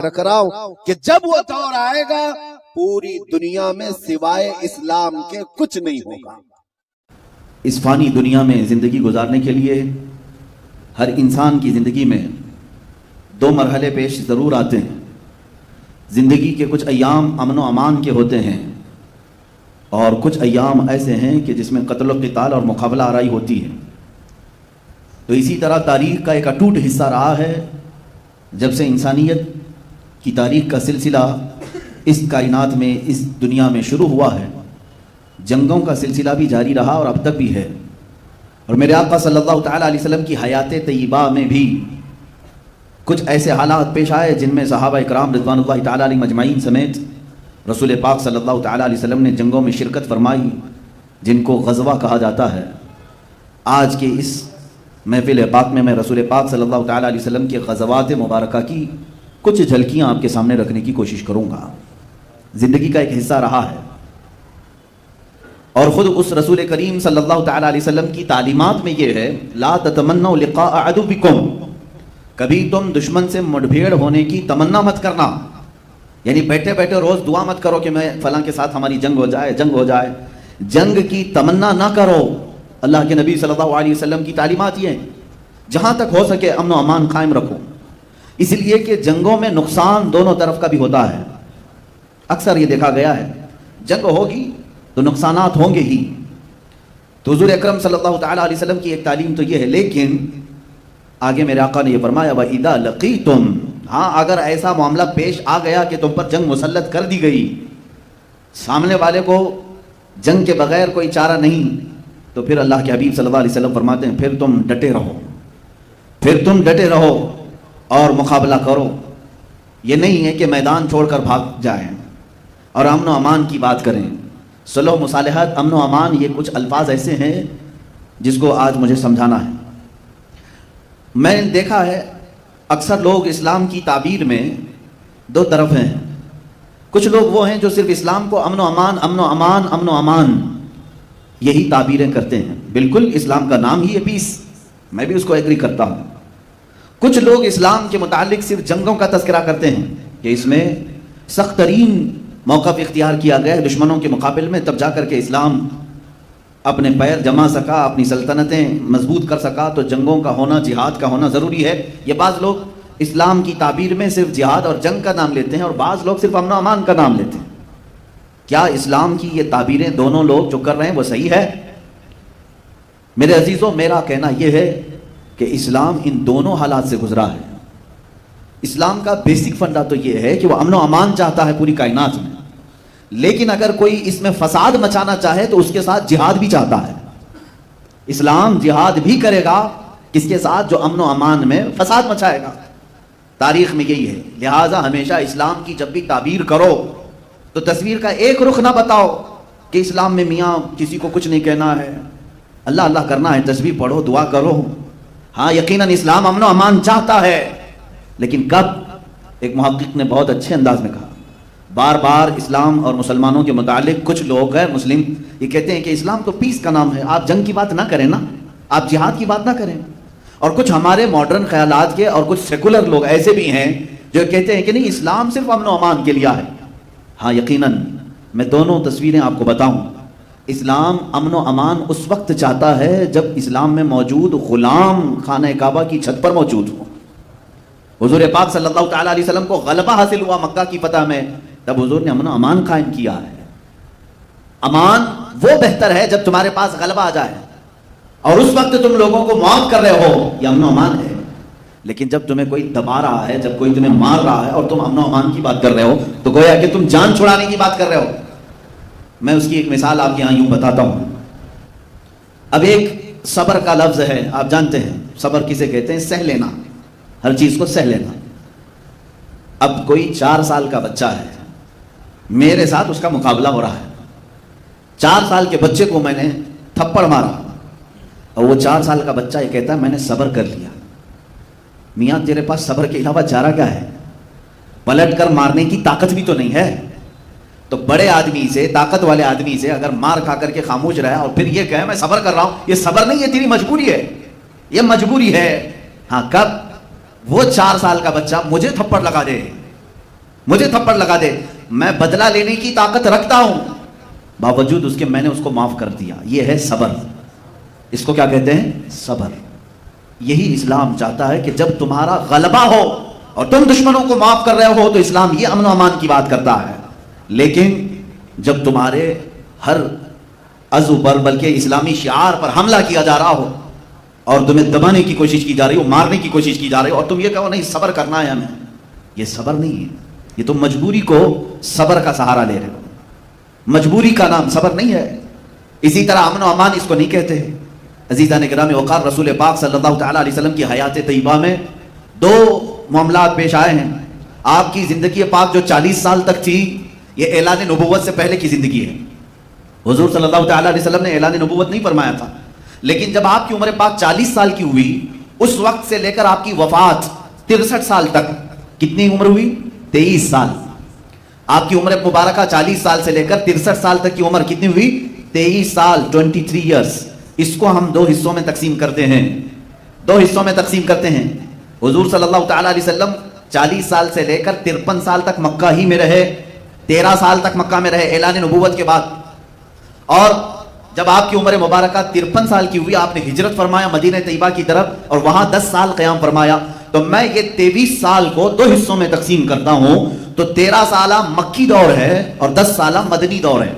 رکھ رہا ہوں کہ جب وہ دور آئے گا پوری دنیا میں سوائے اسلام کے کچھ نہیں ہوگا۔ اس فانی دنیا میں زندگی گزارنے کے لیے ہر انسان کی زندگی میں دو مرحلے پیش ضرور آتے ہیں۔ زندگی کے کچھ ایام امن و امان کے ہوتے ہیں اور کچھ ایام ایسے ہیں کہ جس میں قتل و قتال اور مقابلہ آرائی ہوتی ہے۔ تو اسی طرح تاریخ کا ایک اٹوٹ حصہ رہا ہے۔ جب سے انسانیت کی تاریخ کا سلسلہ اس کائنات میں اس دنیا میں شروع ہوا ہے، جنگوں کا سلسلہ بھی جاری رہا اور اب تک بھی ہے۔ اور میرے آقا صلی اللہ تعالیٰ علیہ وسلم کی حیات طیبہ میں بھی کچھ ایسے حالات پیش آئے جن میں صحابہ اکرام رضوان اللہ تعالیٰ علیہ مجمعین سمیت رسول پاک صلی اللہ تعالیٰ علیہ وسلم نے جنگوں میں شرکت فرمائی، جن کو غزوہ کہا جاتا ہے۔ آج کے اس محفل پاک میں رسول پاک صلی اللہ تعالیٰ علیہ وسلم کے غزوات مبارکہ کی کچھ جھلکیاں آپ کے سامنے رکھنے کی کوشش کروں گا۔ زندگی کا ایک حصہ رہا ہے اور خود اس رسول کریم صلی اللہ تعالیٰ علیہ وسلم کی تعلیمات میں یہ ہے، لا تتمنوا لقاء عدوکم، کبھی تم دشمن سے مٹبھیڑ ہونے کی تمنا مت کرنا، یعنی بیٹھے بیٹھے روز دعا مت کرو کہ میں فلاں کے ساتھ ہماری جنگ ہو جائے، جنگ کی تمنا نہ کرو۔ اللہ کے نبی صلی اللہ علیہ وسلم کی تعلیمات یہ ہیں، جہاں تک ہو سکے امن و امان قائم رکھو، اس لیے کہ جنگوں میں نقصان دونوں طرف کا بھی ہوتا ہے۔ اکثر یہ دیکھا گیا ہے جنگ ہوگی تو نقصانات ہوں گے ہی۔ تو حضور اکرم صلی اللہ تعالیٰ علیہ وسلم کی ایک تعلیم تو یہ ہے، لیکن آگے میرے آقا نے یہ فرمایا وَإِذَا لَقِيتُمْ، ہاں اگر ایسا معاملہ پیش آ گیا کہ تم پر جنگ مسلط کر دی گئی، سامنے والے کو جنگ کے بغیر کوئی چارہ نہیں، تو پھر اللہ کے حبیب صلی اللہ علیہ وسلم فرماتے ہیں پھر تم ڈٹے رہو اور مقابلہ کرو۔ یہ نہیں ہے کہ میدان چھوڑ کر بھاگ جائیں اور امن و امان کی بات کریں۔ صلح و مصالحت، امن و امان، یہ کچھ الفاظ ایسے ہیں جس کو آج مجھے سمجھانا ہے۔ میں نے دیکھا ہے اکثر لوگ اسلام کی تعبیر میں دو طرف ہیں۔ کچھ لوگ وہ ہیں جو صرف اسلام کو امن و امان امن و امان امن و امان یہی تعبیریں کرتے ہیں، بالکل اسلام کا نام ہی ہے پیس، میں بھی اس کو ایگری کرتا ہوں۔ کچھ لوگ اسلام کے متعلق صرف جنگوں کا تذکرہ کرتے ہیں کہ اس میں سخت ترین موقف اختیار کیا گیا ہے دشمنوں کے مقابل میں، تب جا کر کے اسلام اپنے پیر جما سکا، اپنی سلطنتیں مضبوط کر سکا، تو جنگوں کا ہونا، جہاد کا ہونا ضروری ہے۔ یہ بعض لوگ اسلام کی تعبیر میں صرف جہاد اور جنگ کا نام لیتے ہیں اور بعض لوگ صرف امن و امان کا نام لیتے ہیں۔ کیا اسلام کی یہ تعبیریں دونوں لوگ جو کر رہے ہیں وہ صحیح ہے؟ میرے عزیزوں، میرا کہنا یہ ہے کہ اسلام ان دونوں حالات سے گزرا ہے۔ اسلام کا بیسک فنڈا تو یہ ہے کہ وہ امن و امان چاہتا ہے پوری کائنات میں، لیکن اگر کوئی اس میں فساد مچانا چاہے تو اس کے ساتھ جہاد بھی چاہتا ہے۔ اسلام جہاد بھی کرے گا کس کے ساتھ؟ جو امن و امان میں فساد مچائے گا۔ تاریخ میں یہی ہے، لہٰذا ہمیشہ اسلام کی جب بھی تعبیر کرو تو تصویر کا ایک رخ نہ بتاؤ کہ اسلام میں میاں کسی کو کچھ نہیں کہنا ہے، اللہ اللہ کرنا ہے، تسبیح پڑھو، دعا کرو۔ ہاں یقیناً اسلام امن و امان چاہتا ہے، لیکن کب؟ ایک محقق نے بہت اچھے انداز میں کہا، بار بار اسلام اور مسلمانوں کے متعلق کچھ لوگ غیر مسلم یہ کہتے ہیں کہ اسلام تو پیس کا نام ہے، آپ جنگ کی بات نہ کریں نا، آپ جہاد کی بات نہ کریں۔ اور کچھ ہمارے ماڈرن خیالات کے اور کچھ سیکولر لوگ ایسے بھی ہیں جو کہتے ہیں کہ نہیں، اسلام صرف امن و امان کے لیے ہے۔ ہاں یقیناً میں دونوں تصویریں آپ کو بتاؤں۔ اسلام امن و امان اس وقت چاہتا ہے جب اسلام میں موجود غلام خانہ کعبہ کی چھت پر موجود ہو۔ حضور پاک صلی اللہ تعالیٰ علیہ وسلم کو غلبہ حاصل ہوا مکہ کی فتح میں، تب حضور نے امن و امان قائم کیا ہے۔ امان وہ بہتر ہے جب تمہارے پاس غلبہ آ جائے اور اس وقت تم لوگوں کو معاف کر رہے ہو، یہ امن و امان ہے۔ لیکن جب تمہیں کوئی دبا رہا ہے، جب کوئی تمہیں مار رہا ہے اور تم امن و امان کی بات کر رہے ہو، تو گویا کہ تم جان چھڑانے کی بات کر رہے ہو۔ میں اس کی ایک مثال آپ کے یہاں یوں بتاتا ہوں۔ اب ایک صبر کا لفظ ہے، آپ جانتے ہیں صبر کسے کہتے ہیں؟ سہ لینا، ہر چیز کو سہ لینا۔ اب کوئی 4 سال کا بچہ ہے، میرے ساتھ اس کا مقابلہ ہو رہا ہے۔ 4 سال کے بچے کو میں نے تھپڑ مارا اور وہ 4 سال کا بچہ یہ کہتا ہے میں نے صبر کر لیا۔ میاں تیرے پاس صبر کے علاوہ چارہ کیا ہے؟ پلٹ کر مارنے کی طاقت بھی تو نہیں ہے۔ تو بڑے آدمی سے، طاقت والے آدمی سے اگر مار کھا کر کے خاموش رہا اور پھر یہ کہے میں صبر کر رہا ہوں، یہ صبر نہیں، یہ تیری مجبوری ہے، یہ مجبوری ہے۔ ہاں کب؟ وہ 4 سال کا بچہ مجھے تھپڑ لگا دے مجھے تھپڑ لگا دے، میں بدلہ لینے کی طاقت رکھتا ہوں، باوجود اس کے میں نے اس کو معاف کر دیا. یہ ہے صبر. اس کو کیا کہتے ہیں؟ صبر. یہی اسلام چاہتا ہے کہ جب تمہارا غلبہ ہو اور تم دشمنوں کو معاف کر رہے ہو تو اسلام یہ امن و امان کی بات کرتا ہے. لیکن جب تمہارے ہر عضو پر بلکہ اسلامی شعار پر حملہ کیا جا رہا ہو اور تمہیں دبانے کی کوشش کی جا رہی ہو، مارنے کی کوشش کی جا رہی ہو، اور تم یہ کہو نہیں صبر کرنا ہے ہمیں، یہ صبر نہیں ہے. یہ تم مجبوری کو صبر کا سہارا لے رہے ہو. مجبوری کا نام صبر نہیں ہے. اسی طرح امن و امان اس کو نہیں کہتے. عزیزان گرامی وقار، رسول پاک صلی اللہ تعالیٰ علیہ وسلم کی حیات طیبہ میں دو معاملات پیش آئے ہیں. آپ کی زندگی پاک جو 40 سال تک تھی، یہ اعلان نبوت سے پہلے کی زندگی ہے. حضور صلی اللہ تعالیٰ علیہ وسلم نے اعلان نبوت نہیں فرمایا تھا، لیکن جب آپ کی عمر پاک 40 سال کی ہوئی، اس وقت سے لے کر آپ کی وفات 63 سال تک کتنی عمر ہوئی؟ 23 سال. آپ کی عمر مبارکہ 40 سال سے لے کر 63 سال تک کی عمر کتنی ہوئی؟ 23 سال، 23 ایئرس. اس کو ہم دو حصوں میں تقسیم کرتے ہیں. دو حصوں میں تقسیم کرتے ہیں. حضور صلی اللہ تعالیٰ علیہ وسلم 40 سال سے لے کر 53 سال تک مکہ ہی میں رہے. 13 سال تک مکہ میں رہے اعلان نبوت کے بعد. اور جب آپ کی عمر مبارکہ 53 سال کی ہوئی، آپ نے ہجرت فرمایا مدینہ طیبہ کی طرف اور وہاں 10 سال قیام فرمایا. تو میں یہ 23 سال کو دو حصوں میں تقسیم کرتا ہوں. تو 13 سالہ مکی دور ہے اور 10 سالہ مدنی دور ہے.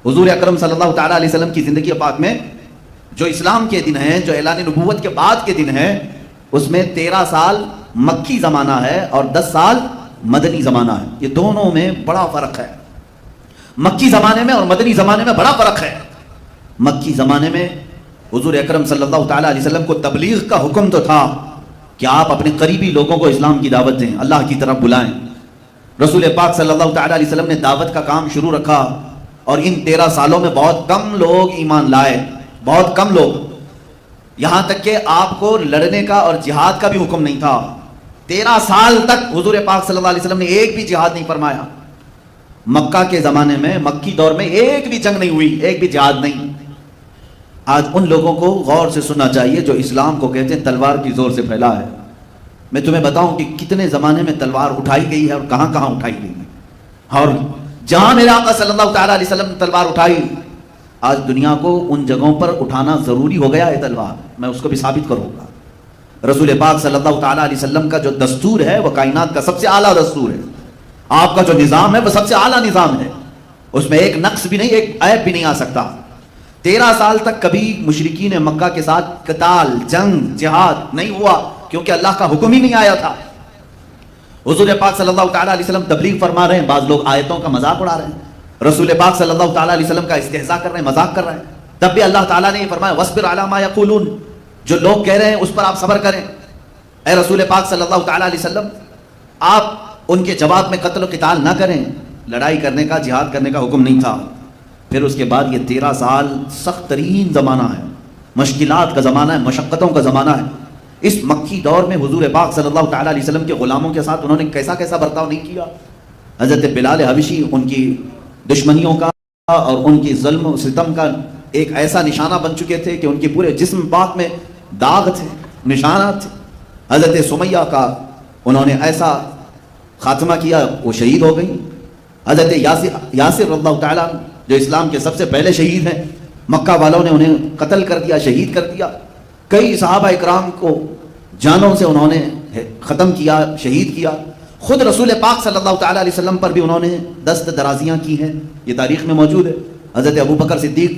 حضور اکرم صلی اللہ تعالیٰ علیہ وسلم کی زندگی پاک میں جو اسلام کے دن ہیں، جو اعلان نبوت کے بعد کے دن ہیں، اس میں 13 سال مکی زمانہ ہے اور 10 سال مدنی زمانہ ہے. یہ دونوں میں بڑا فرق ہے. مکی زمانے میں اور مدنی زمانے میں بڑا فرق ہے. مکی زمانے میں حضور اکرم صلی اللہ تعالیٰ علیہ وسلم کو تبلیغ کا حکم تو تھا کہ آپ اپنے قریبی لوگوں کو اسلام کی دعوت دیں، اللہ کی طرف بلائیں. رسول پاک صلی اللہ تعالیٰ علیہ وسلم نے دعوت کا کام شروع رکھا اور ان 13 سالوں میں بہت کم لوگ ایمان لائے، بہت کم لوگ. یہاں تک کہ آپ کو لڑنے کا اور جہاد کا بھی حکم نہیں تھا. 13 سال تک حضور پاک صلی اللہ علیہ وسلم نے ایک بھی جہاد نہیں فرمایا. مکہ کے زمانے میں، مکی دور میں ایک بھی جنگ نہیں ہوئی، ایک بھی جہاد نہیں. آج ان لوگوں کو غور سے سننا چاہیے جو اسلام کو کہتے ہیں تلوار کی زور سے پھیلا ہے. میں تمہیں بتاؤں کہ کتنے زمانے میں تلوار اٹھائی گئی ہے اور کہاں کہاں اٹھائی گئی ہے. اور جہاں میرے آقا صلی اللہ تعالیٰ علیہ وسلم نے تلوار اٹھائی، آج دنیا کو ان جگہوں پر اٹھانا ضروری ہو گیا ہے تلوار. میں اس کو بھی ثابت کروں گا. رسول پاک صلی اللہ تعالیٰ علیہ وسلم کا جو دستور ہے وہ کائنات کا سب سے اعلیٰ دستور ہے. آپ کا جو نظام ہے وہ سب سے اعلیٰ نظام ہے. اس میں ایک نقص بھی نہیں، ایک عیب بھی نہیں آ سکتا. 13 سال تک کبھی مشرکین مکہ کے ساتھ قتال، جنگ، جہاد نہیں ہوا کیونکہ اللہ کا حکم ہی نہیں آیا تھا. حضور پاک صلی اللہ تعالیٰ علیہ وسلم تبلیغ فرما رہے ہیں، بعض لوگ آیتوں کا مذاق اڑا رہے ہیں. رسول پاک صلی اللہ تعالیٰ علیہ وسلم کا استہزاء کر رہے ہیں، مذاق کر رہے ہیں. تب بھی اللہ تعالیٰ نے یہ فرمایا وَاصْبِرْ عَلَىٰ مَا يَقُولُونَ، جو لوگ کہہ رہے ہیں اس پر آپ صبر کریں. اے رسول پاک صلی اللہ تعالیٰ علیہ وسلم، آپ ان کے جواب میں قتل و قتال نہ کریں. لڑائی کرنے کا، جہاد کرنے کا حکم نہیں تھا. پھر اس کے بعد یہ 13 سال سخت ترین زمانہ ہے، مشکلات کا زمانہ ہے، مشقتوں کا زمانہ ہے. اس مکی دور میں حضور پاک صلی اللہ تعالیٰ علیہ وسلم کے غلاموں کے ساتھ انہوں نے کیسا کیسا برتاؤ نہیں کیا. حضرت بلال حبشی ان کی دشمنیوں کا اور ان کی ظلم و ستم کا ایک ایسا نشانہ بن چکے تھے کہ ان کے پورے جسم پاک میں داغ تھے، نشانات تھے. حضرت سمیہ کا انہوں نے ایسا خاتمہ کیا، وہ شہید ہو گئی. حضرت یاسر رضی اللہ تعالیٰ جو اسلام کے سب سے پہلے شہید ہیں، مکہ والوں نے انہیں قتل کر دیا، شہید کر دیا. کئی صحابہ اکرام کو جانوں سے انہوں نے ختم کیا، شہید کیا. خود رسول پاک صلی اللہ تعالیٰ علیہ وسلم پر بھی انہوں نے دست درازیاں کی ہیں، یہ تاریخ میں موجود ہے. حضرت ابو بکر صدیق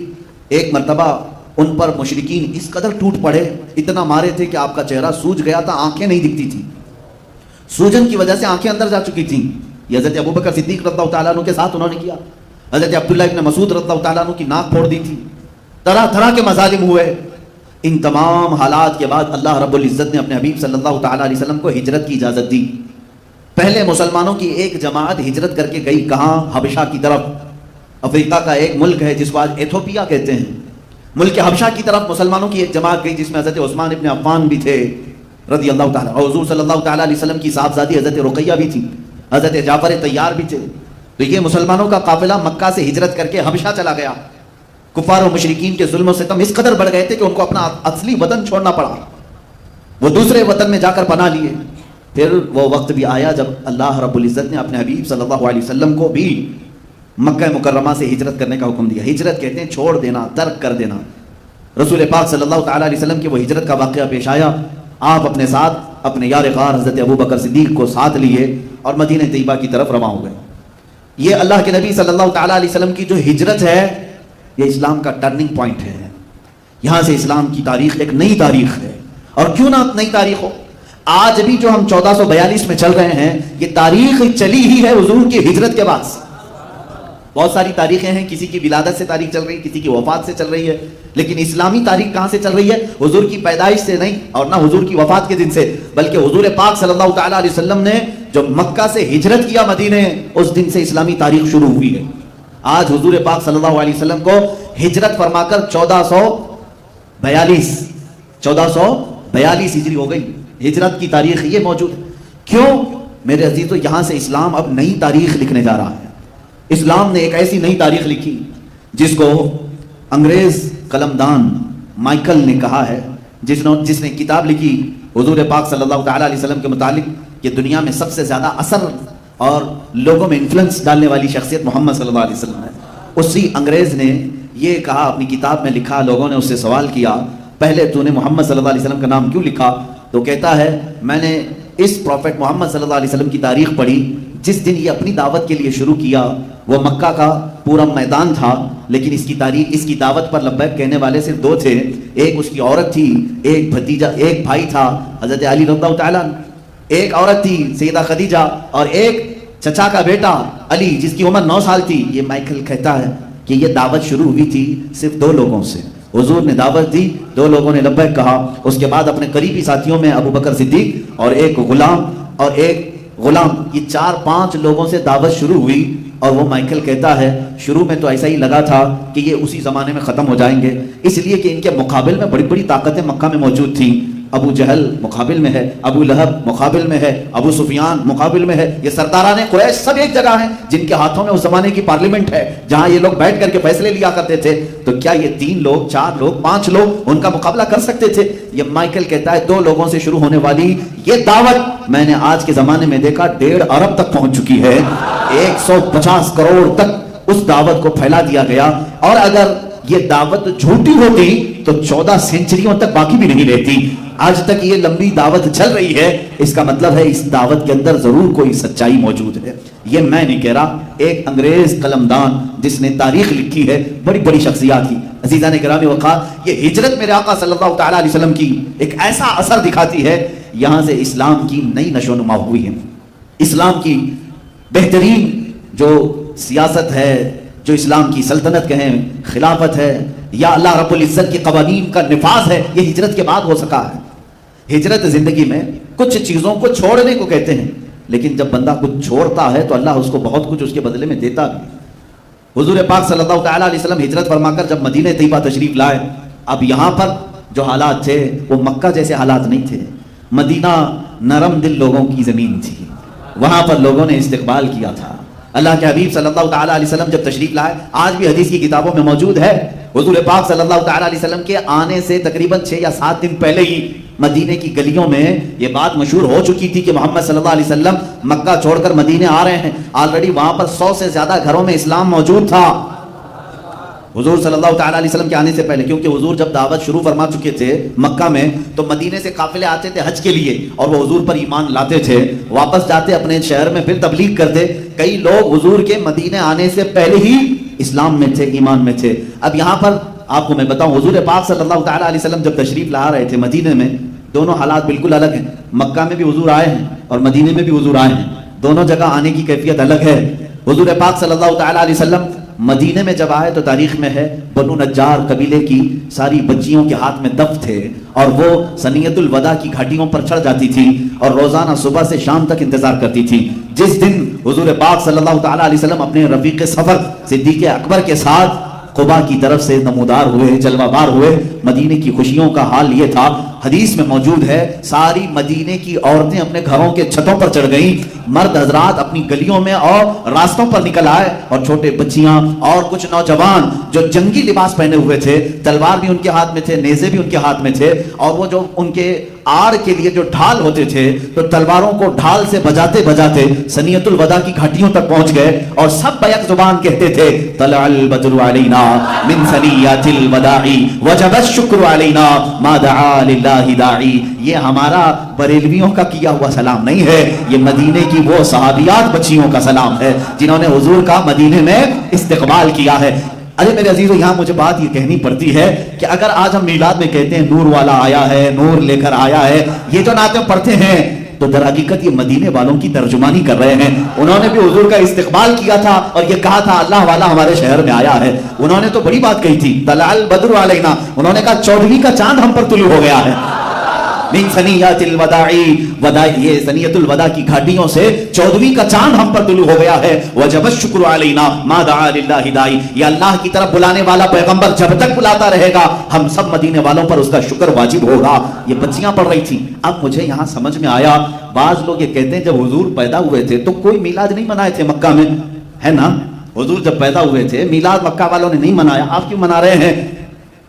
ایک مرتبہ ان پر مشرکین اس قدر ٹوٹ پڑے، اتنا مارے تھے کہ آپ کا چہرہ سوج گیا تھا، آنکھیں نہیں دکھتی تھی، سوجن کی وجہ سے آنکھیں اندر جا چکی تھیں. یہ حضرت ابو بکر صدیق رضی اللہ تعالیٰ عنہ کے ساتھ انہوں نے کیا. حضرت عبداللہ ابن مسعود رضی اللہ تعالیٰ عنہ کی ناک پھوڑ دی تھی. طرح طرح کے مظالم ہوئے. ان تمام حالات کے بعد اللہ رب العزت نے اپنے حبیب صلی اللہ تعالیٰ علیہ وسلم کو ہجرت کی اجازت دی. پہلے مسلمانوں کی ایک جماعت ہجرت کر کے گئی کہاں؟ حبشہ کی طرف. افریقہ کا ایک ملک ہے جس کو آج ایتھوپیا کہتے ہیں. ملک حبشہ کی طرف مسلمانوں کی ایک جماعت گئی جس میں حضرت عثمان ابن عفان بھی تھے رضی اللہ تعالیٰ، اور حضور صلی اللہ تعالیٰ علیہ وسلم کی صاحبزادی حضرت رقیہ بھی تھی، حضرت جعفر طیار بھی تھے. تو یہ مسلمانوں کا قافلہ مکہ سے ہجرت کر کے حبشہ چلا گیا. کفار و مشرکین کے ظلم و ستم اس قدر بڑھ گئے تھے کہ ان کو اپنا اصلی وطن چھوڑنا پڑا. وہ دوسرے وطن میں جا کر پناہ لیے. پھر وہ وقت بھی آیا جب اللہ رب العزت نے اپنے حبیب صلی اللہ علیہ وسلم کو بھی مکہ مکرمہ سے ہجرت کرنے کا حکم دیا. ہجرت کہتے ہیں چھوڑ دینا, ترک کر دینا. رسول پاک صلی اللہ تعالیٰ علیہ وسلم کی وہ ہجرت کا واقعہ پیش آیا. آپ اپنے ساتھ اپنے یار غار حضرت ابو بکر صدیق کو ساتھ لیے اور مدینہ طیبہ کی طرف رواں ہو گئے. یہ اللہ کے نبی صلی اللہ تعالیٰ علیہ وسلم کی جو ہجرت ہے یہ اسلام کا ٹرننگ پوائنٹ ہے. یہاں سے اسلام کی تاریخ ایک نئی تاریخ ہے. اور کیوں نہ نئی تاریخ ہو, آج بھی جو ہم 1442 میں چل رہے ہیں یہ تاریخ چلی ہی ہے حضور کی ہجرت کے بعد. بہت ساری تاریخیں ہیں, کسی کی ولادت سے تاریخ چل رہی ہے, کسی کی وفات سے چل رہی ہے, لیکن اسلامی تاریخ کہاں سے چل رہی ہے؟ حضور کی پیدائش سے نہیں اور نہ حضور کی وفات کے دن سے, بلکہ حضور پاک صلی اللہ تعالیٰ علیہ وسلم نے جو مکہ سے ہجرت کیا مدینے, اس دن سے اسلامی تاریخ شروع ہوئی ہے. آج حضور پاک صلی اللہ علیہ وسلم کو ہجرت فرما کر 1442 ہجری ہو گئی. ہجرت کی تاریخ یہ موجود ہے. کیوں میرے عزیزو؟ یہاں سے اسلام اب نئی تاریخ لکھنے جا رہا ہے. اسلام نے ایک ایسی نئی تاریخ لکھی جس کو انگریز قلمدان مائیکل نے کہا ہے, جس نے کتاب لکھی حضور پاک صلی اللہ تعالیٰ علیہ وسلم کے متعلق کہ دنیا میں سب سے زیادہ اثر اور لوگوں میں انفلوئنس ڈالنے والی شخصیت محمد صلی اللہ علیہ وسلم ہے. اسی انگریز نے یہ کہا, اپنی کتاب میں لکھا, لوگوں نے اس سے سوال کیا پہلے تو نے محمد صلی اللہ علیہ وسلم کا نام کیوں لکھا؟ تو کہتا ہے میں نے اس پروفیٹ محمد صلی اللہ علیہ وسلم کی تاریخ پڑھی. جس دن یہ اپنی دعوت کے لیے شروع کیا وہ مکہ کا پورا میدان تھا, لیکن اس کی تاریخ, اس کی دعوت پر لبیک کہنے والے صرف 2 تھے. ایک اس کی عورت تھی, ایک بھتیجا, ایک بھائی تھا حضرت علی رضی اللہ تعالیٰ, ایک عورت تھی سیدہ خدیجہ, اور ایک چچا کا بیٹا علی جس کی عمر 9 سال تھی. یہ مائیکل کہتا ہے کہ یہ دعوت شروع ہوئی تھی صرف 2 لوگوں سے. حضور نے دعوت دی, 2 لوگوں نے لبیک کہا. اس کے بعد اپنے قریبی ساتھیوں میں ابو بکر صدیق اور ایک غلام, یہ 4-5 لوگوں سے دعوت شروع ہوئی. اور وہ مائیکل کہتا ہے شروع میں تو ایسا ہی لگا تھا کہ یہ اسی زمانے میں ختم ہو جائیں گے, اس لیے کہ ان کے مقابل میں بڑی بڑی طاقتیں مکہ میں موجود تھیں. ابو جہل مقابل میں ہے, ابو لہب مقابل میں ہے, ابو سفیان مقابل میں ہے. یہ سرداران قریش سب ایک جگہ ہیں جن کے ہاتھوں میں اس زمانے کی پارلیمنٹ ہے جہاں یہ لوگ بیٹھ کر کے فیصلے لیا کرتے تھے. تو کیا یہ 3 لوگ, 4 لوگ, 5 لوگ ان کا مقابلہ کر سکتے تھے؟ یہ مائیکل کہتا ہے 2 لوگوں سے شروع ہونے والی یہ دعوت میں نے آج کے زمانے میں دیکھا 1.5 ارب تک پہنچ چکی ہے. 150 کروڑ تک اس دعوت کو پھیلا دیا گیا. اور اگر یہ دعوت جھوٹی ہوتی تو 14 سینچریوں تک باقی بھی نہیں رہتی. آج تک یہ لمبی دعوت چل رہی ہے, اس کا مطلب ہے اس دعوت کے اندر ضرور کوئی سچائی موجود ہے. یہ میں نہیں کہہ رہا, ایک انگریز قلمدان جس نے تاریخ لکھی ہے, بڑی بڑی شخصیات کی. عزیزان گرامی وقار, یہ ہجرت میرے آقا صلی اللہ تعالیٰ علیہ وسلم کی ایک ایسا اثر دکھاتی ہے. یہاں سے اسلام کی نئی نشو و نما ہوئی ہے. اسلام کی بہترین جو سیاست ہے, جو اسلام کی سلطنت کہیں, خلافت ہے, یا اللہ رب العزت کی قوانین کا نفاذ ہے, یہ ہجرت کے بعد ہو سکا ہے. ہجرت زندگی میں کچھ چیزوں کو چھوڑنے کو کہتے ہیں, لیکن جب بندہ کچھ چھوڑتا ہے تو اللہ اس کو بہت کچھ اس کے بدلے میں دیتا بھی. حضور پاک صلی اللہ تعالیٰ علیہ وسلم ہجرت فرما کر جب مدینہ طیبہ تشریف لائے, اب یہاں پر جو حالات تھے وہ مکہ جیسے حالات نہیں تھے. مدینہ نرم دل لوگوں کی زمین تھی, وہاں پر لوگوں نے استقبال کیا تھا. اللہ کے حبیب صلی اللہ تعالیٰ علیہ وسلم جب تشریف لائے, آج بھی حدیث کی کتابوں میں موجود ہے, حضور پاک صلی اللہ تعالیٰ علیہ وسلم کے آنے سے تقریباً 6 یا 7 دن پہلے ہی مدینے کی گلیوں میں یہ بات مشہور ہو چکی تھی کہ محمد صلی اللہ علیہ وسلم مکہ چھوڑ کر مدینے آ رہے ہیں. آلریڈی وہاں پر 100 سے زیادہ گھروں میں اسلام موجود تھا حضور صلی اللہ تعالیٰ علیہ وسلم کے آنے سے پہلے, کیونکہ حضور جب دعوت شروع فرما چکے تھے مکہ میں تو مدینے سے قافلے آتے تھے حج کے لیے, اور وہ حضور پر ایمان لاتے تھے, واپس جاتے اپنے شہر میں پھر تبلیغ کرتے. کئی لوگ حضور کے مدینے آنے سے پہلے ہی اسلام میں تھے, ایمان میں تھے. اب یہاں پر آپ کو میں بتاؤں, حضور پاک صلی اللہ تعالیٰ علیہ وسلم جب تشریف لا رہے تھے مدینے میں, دونوں حالات بالکل الگ ہیں. مکہ میں بھی حضور آئے ہیں اور مدینے میں بھی حضور آئے ہیں, دونوں جگہ آنے کی کیفیت الگ ہے. حضور پاک صلی اللہ تعالیٰ علیہ وسلم مدینے میں جب آئے تو تاریخ میں ہے بنو نجار قبیلے کی ساری بچیوں کے ہاتھ میں دف تھے, اور وہ سنیت الوداع کی گھاٹیوں پر چڑھ جاتی تھی اور روزانہ صبح سے شام تک انتظار کرتی تھی. جس دن حضور پاک صلی اللہ تعالیٰ علیہ وسلم اپنے رفیق سفر صدیق اکبر کے ساتھ قبا کی طرف سے نمودار ہوئے, جلوہ بار ہوئے, مدینے کی خوشیوں کا حال یہ تھا حدیث میں موجود ہے ساری مدینے کی عورتیں اپنے گھروں کے چھتوں پر چڑھ گئیں، مرد حضرات اپنی گلیوں میں اور راستوں پر نکل آئے، اور چھوٹے بچیاں اور کچھ نوجوان جو جنگی لباس پہنے ہوئے تھے، تلوار بھی ان کے ہاتھ میں تھے، نیزے بھی ان کے ہاتھ میں تھے، اور وہ جو ان کے آڑ کے لیے جو ڈھال ہوتے تھے تو تلواروں کو ڈھال سے بجاتے بجاتے ثنیۃ الوداع کی گھاٹیوں تک پہنچ گئے، اور سب بیک زبان کہتے تھے طلع البدر علینا من ثنیۃ الوداع وجب الشکر علینا ما دعا للہ داعی۔ یہ ہمارا بریلویوں کا کیا ہوا سلام نہیں ہے، یہ مدینے کی وہ صحابیات بچیوں کا سلام ہے جنہوں نے حضور کا مدینے میں استقبال کیا ہے۔ ارے میرے عزیزو، یہاں مجھے بات یہ کہنی پڑتی ہے کہ اگر آج ہم میلاد میں کہتے ہیں نور والا آیا ہے، نور لے کر آیا ہے، یہ جو نعتیں پڑھتے ہیں تو در حقیقت یہ مدینے والوں کی ترجمانی کر رہے ہیں۔ انہوں نے بھی حضور کا استقبال کیا تھا اور یہ کہا تھا اللہ والا ہمارے شہر میں آیا ہے۔ انہوں نے تو بڑی بات کہی تھی، طلع البدر علینا، انہوں نے کہا 14ویں کا چاند ہم پر طلوع ہو گیا ہے۔ من ثنیۃ الوداع، یہ ثنیۃ الوداع کی گھاٹیوں سے 14ویں کا چاند ہم پر طلوع ہو گیا ہے۔ وجب الشکر علینا ما دعا للہ داعی، یہ اللہ کی طرف بلانے والا پیغمبر جب تک بلاتا رہے گا ہم سب مدینے والوں پر اس کا شکر واجب ہوگا۔ یہ بچیاں پڑھ رہی تھیں۔ اب مجھے یہاں سمجھ میں آیا، بعض لوگ یہ کہتے ہیں جب حضور پیدا ہوئے تھے تو کوئی میلاد نہیں منائے تھے مکہ میں، ہے نا؟ حضور جب پیدا ہوئے تھے میلاد مکہ والوں نے نہیں منایا، آپ کیوں منا رہے ہیں؟